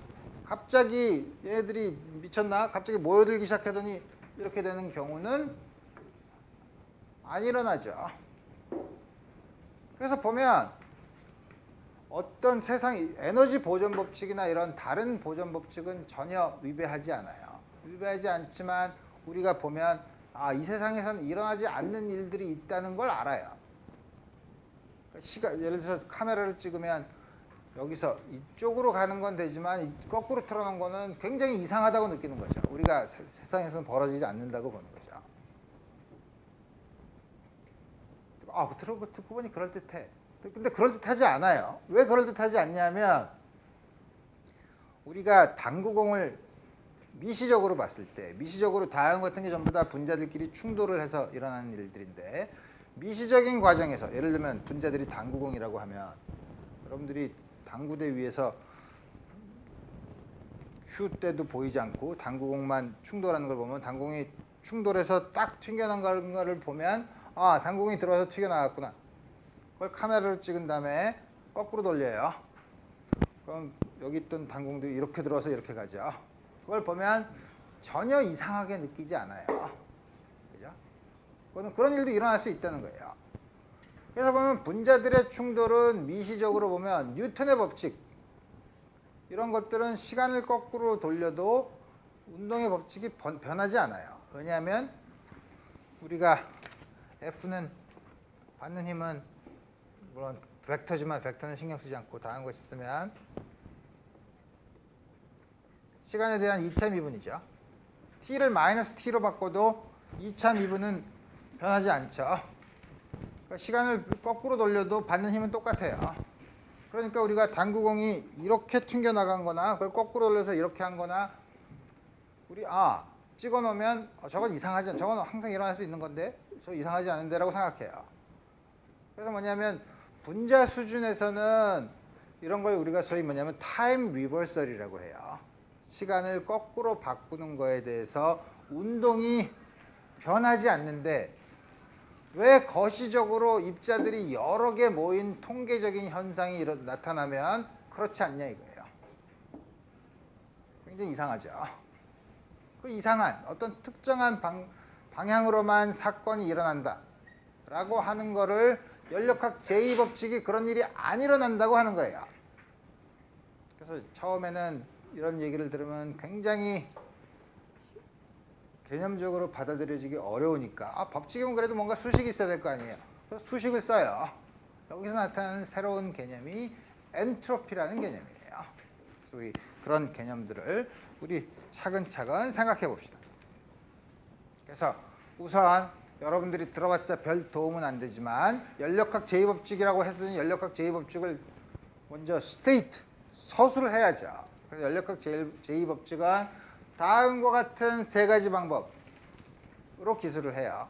갑자기 얘네들이 미쳤나? 갑자기 모여들기 시작하더니 이렇게 되는 경우는 안 일어나죠. 그래서 보면 어떤 세상 에너지 보존 법칙이나 이런 다른 보존 법칙은 전혀 위배하지 않아요. 위배하지 않지만 우리가 보면 아, 이 세상에서는 일어나지 않는 일들이 있다는 걸 알아요. 예를 들어서 카메라로 찍으면 여기서 이쪽으로 가는 건 되지만 거꾸로 틀어놓은 거는 굉장히 이상하다고 느끼는 거죠. 우리가 세상에서는 벌어지지 않는다고 보는 거죠. 아, 듣고 보니 그럴듯해. 근데 그럴듯하지 않아요. 왜 그럴듯하지 않냐면 우리가 당구공을 미시적으로 봤을 때, 미시적으로 다음 같은 게 전부 다 분자들끼리 충돌을 해서 일어나는 일들인데, 미시적인 과정에서 예를 들면 분자들이 당구공이라고 하면 여러분들이 당구대 위에서 큐 때도 보이지 않고 당구공만 충돌하는 걸 보면 당구공이 충돌해서 딱 튕겨나가는 거를 보면 아, 당구공이 들어와서 튀겨나갔구나. 그걸 카메라로 찍은 다음에 거꾸로 돌려요. 그럼 여기 있던 당구공들이 이렇게 들어와서 이렇게 가죠. 그걸 보면 전혀 이상하게 느끼지 않아요. 그죠? 그런 일도 일어날 수 있다는 거예요. 그래서 보면 분자들의 충돌은 미시적으로 보면 뉴턴의 법칙, 이런 것들은 시간을 거꾸로 돌려도 운동의 법칙이 변하지 않아요. 왜냐하면 우리가 F는 받는 힘은 물론 벡터지만 벡터는 신경 쓰지 않고 다른 거 쓰면 시간에 대한 2차 미분이죠. t를 마이너스 t로 바꿔도 2차 미분은 변하지 않죠. 그러니까 시간을 거꾸로 돌려도 받는 힘은 똑같아요. 그러니까 우리가 당구공이 이렇게 튕겨나간 거나 그걸 거꾸로 돌려서 이렇게 한 거나 우리 찍어 놓으면 저건 이상하지 않아. 저건 항상 일어날 수 있는 건데 저 이상하지 않은데 라고 생각해요. 그래서 뭐냐면 분자 수준에서는 이런 걸 우리가 소위 뭐냐면 타임 리버설이라고 해요. 시간을 거꾸로 바꾸는 거에 대해서 운동이 변하지 않는데 왜 거시적으로 입자들이 여러 개 모인 통계적인 현상이 나타나면 그렇지 않냐 이거예요. 굉장히 이상하죠. 그 이상한 어떤 특정한 방향으로만 사건이 일어난다 라고 하는 거를 연력학 제2법칙이 그런 일이 안 일어난다고 하는 거예요. 그래서 처음에는 이런 얘기를 들으면 굉장히 개념적으로 받아들여지기 어려우니까 법칙이면 그래도 뭔가 수식이 있어야 될 거 아니에요. 그래서 수식을 써요. 여기서 나타나는 새로운 개념이 엔트로피라는 개념이에요. 그래서 우리 그런 개념들을 우리 차근차근 생각해 봅시다. 그래서 우선 여러분들이 들어봤자 별 도움은 안 되지만 연력학 제2법칙이라고 했으니 연력학 제2법칙을 먼저 스테이트, 서술을 해야죠. 그래서 연력학 제2법칙은 다음과 같은 세 가지 방법으로 기술을 해요.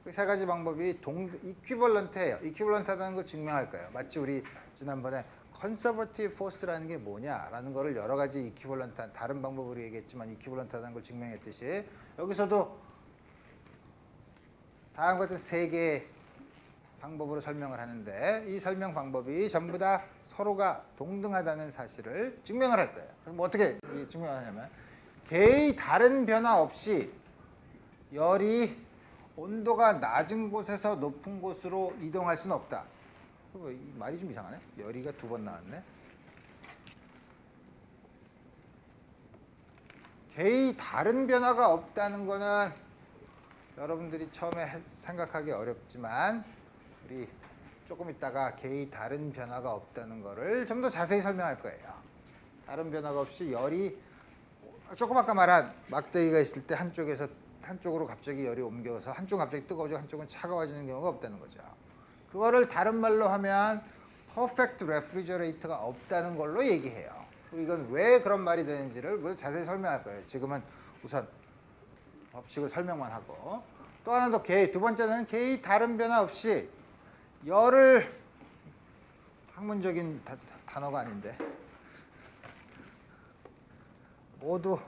그 세 가지 방법이 이퀴벌런트예요. 이퀴벌런트하다는 걸 증명할 거예요. 마치 우리 지난번에 컨서버티브 포스라는 게 뭐냐라는 거를 여러 가지 이퀴벌런트한 다른 방법으로 얘기했지만 이퀴벌런트하다는 걸 증명했듯이 여기서도 다음과 같은 세 개의 방법으로 설명을 하는데 이 설명 방법이 전부 다 서로가 동등하다는 사실을 증명을 할 거예요. 그럼 뭐 어떻게 증명을 하냐면 개의 다른 변화 없이 열이 온도가 낮은 곳에서 높은 곳으로 이동할 수는 없다. 말이 좀 이상하네. 열이가 두 번 나왔네. 개의 다른 변화가 없다는 거는 여러분들이 처음에 생각하기 어렵지만 우리 조금 있다가 개의 다른 변화가 없다는 거를 좀 더 자세히 설명할 거예요. 다른 변화가 없이 열이 조금 아까 말한 막대기가 있을 때 한쪽으로 갑자기 열이 옮겨서 한쪽은 갑자기 뜨거워지고 한쪽은 차가워지는 경우가 없다는 거죠. 그거를 다른 말로 하면 퍼펙트 레프리저레이터가 없다는 걸로 얘기해요. 이건 왜 그런 말이 되는지를 자세히 설명할 거예요. 지금은 우선 법칙을 설명만 하고 또 하나 더 두 번째는 개의 다른 변화 없이 열을 학문적인 단어가 아닌데 모두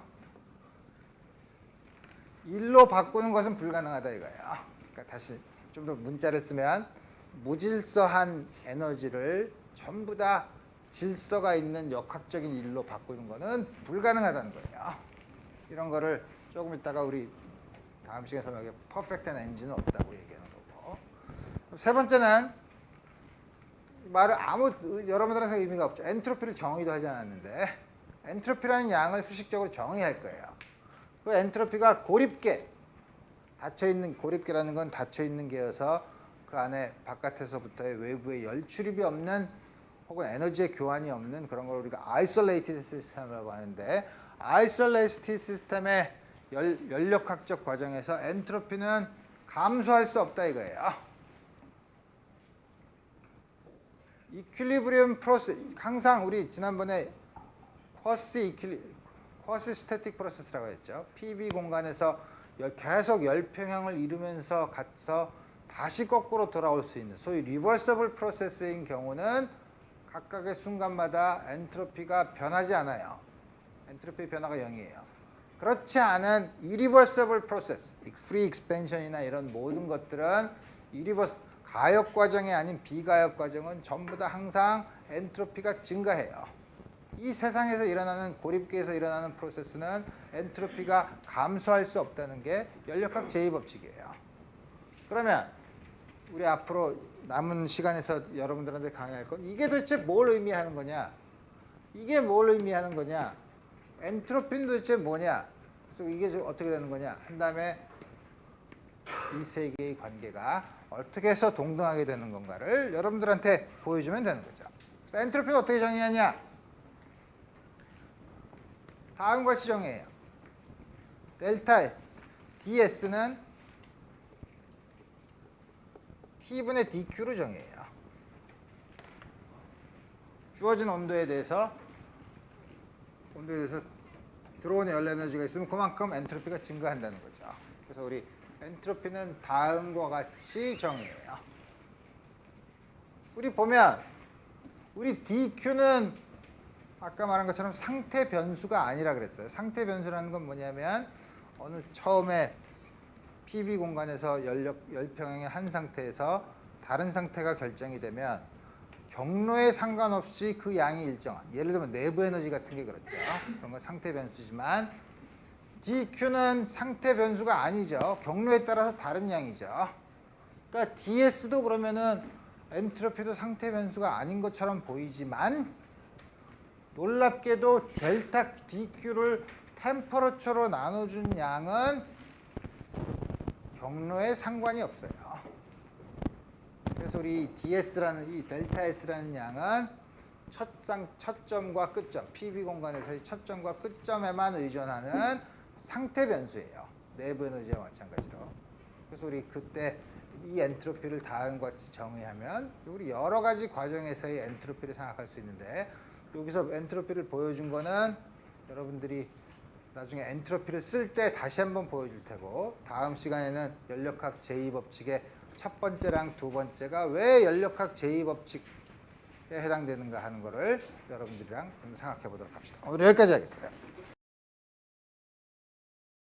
일로 바꾸는 것은 불가능하다 이거예요. 그러니까 다시 좀 더 문자를 쓰면 무질서한 에너지를 전부 다 질서가 있는 역학적인 일로 바꾸는 것은 불가능하다는 거예요. 이런 거를 조금 있다가 우리 다음 시간에 설명하게 퍼펙트한 엔진은 없다고 얘기하는 거고. 세 번째는 말을 여러분들한테 의미가 없죠. 엔트로피를 정의도 하지 않았는데 엔트로피라는 양을 수식적으로 정의할 거예요. 그 엔트로피가 고립계라는 건 닫혀있는 게여서 그 안에 바깥에서부터의 외부의 열 출입이 없는 혹은 에너지의 교환이 없는 그런 걸 우리가 아이솔레이티드 시스템이라고 하는데 아이솔레이티드 시스템의 연력학적 과정에서 엔트로피는 감소할 수 없다 이거예요. 이퀄리브리엄 프로세스 항상 우리 지난번에 쿼시 스태틱 프로세스라고 했죠. PV 공간에서 계속 열평형을 이루면서 가서 다시 거꾸로 돌아올 수 있는 소위 리버서블 프로세스인 경우는 각각의 순간마다 엔트로피가 변하지 않아요. 엔트로피 변화가 0이에요. 그렇지 않은 이리버서블 프로세스, 프리 익스펜션이나 이런 모든 것들은 가역 과정이 아닌 비가역 과정은 전부 다 항상 엔트로피가 증가해요. 이 세상에서 일어나는 고립계에서 일어나는 프로세스는 엔트로피가 감소할 수 없다는 게 연력학 제2법칙이에요. 그러면 우리 앞으로 남은 시간에서 여러분들한테 강의할 건 이게 도대체 뭘 의미하는 거냐? 이게 뭘 의미하는 거냐? 엔트로피는 도대체 뭐냐? 그래서 이게 어떻게 되는 거냐? 한 다음에 이 세 개의 관계가 어떻게 해서 동등하게 되는 건가를 여러분들한테 보여주면 되는 거죠. 그래서 엔트로피는 어떻게 정의하냐? 다음과 같이 정의해요. 델타 DS는 T분의 dQ로 정의해요. 주어진 온도에 대해서 들어오는 열 에너지가 있으면 그만큼 엔트로피가 증가한다는 거죠. 그래서 우리 엔트로피는 다음과 같이 정의해요. 우리 보면 우리 dQ는 아까 말한 것처럼 상태 변수가 아니라 그랬어요. 상태 변수라는 건 뭐냐면 어느 처음에 PV 공간에서 열평형의 한 상태에서 다른 상태가 결정이 되면 경로에 상관없이 그 양이 일정한, 예를 들면 내부 에너지 같은 게 그렇죠. 그런 건 상태 변수지만 dQ는 상태 변수가 아니죠. 경로에 따라서 다른 양이죠. 그러니까 DS도 그러면은 엔트로피도 상태 변수가 아닌 것처럼 보이지만 놀랍게도 델타 dQ를 템퍼러처로 나눠준 양은 경로에 상관이 없어요. 그래서 우리 DS라는 이 델타 S라는 양은 첫 점과 끝점, PB 공간에서의 첫 점과 끝점에만 의존하는 상태 변수예요. 내부 에너지와 마찬가지로. 그래서 우리 그때 이 엔트로피를 다음과 같이 정의하면 우리 여러 가지 과정에서의 엔트로피를 생각할 수 있는데 여기서 엔트로피를 보여준 거는 여러분들이 나중에 엔트로피를 쓸 때 다시 한번 보여줄 테고 다음 시간에는 연력학 제2법칙의 첫 번째랑 두 번째가 왜 연력학 제2법칙에 해당되는가 하는 거를 여러분들이랑 좀 생각해 보도록 합시다. 오늘 여기까지 하겠어요.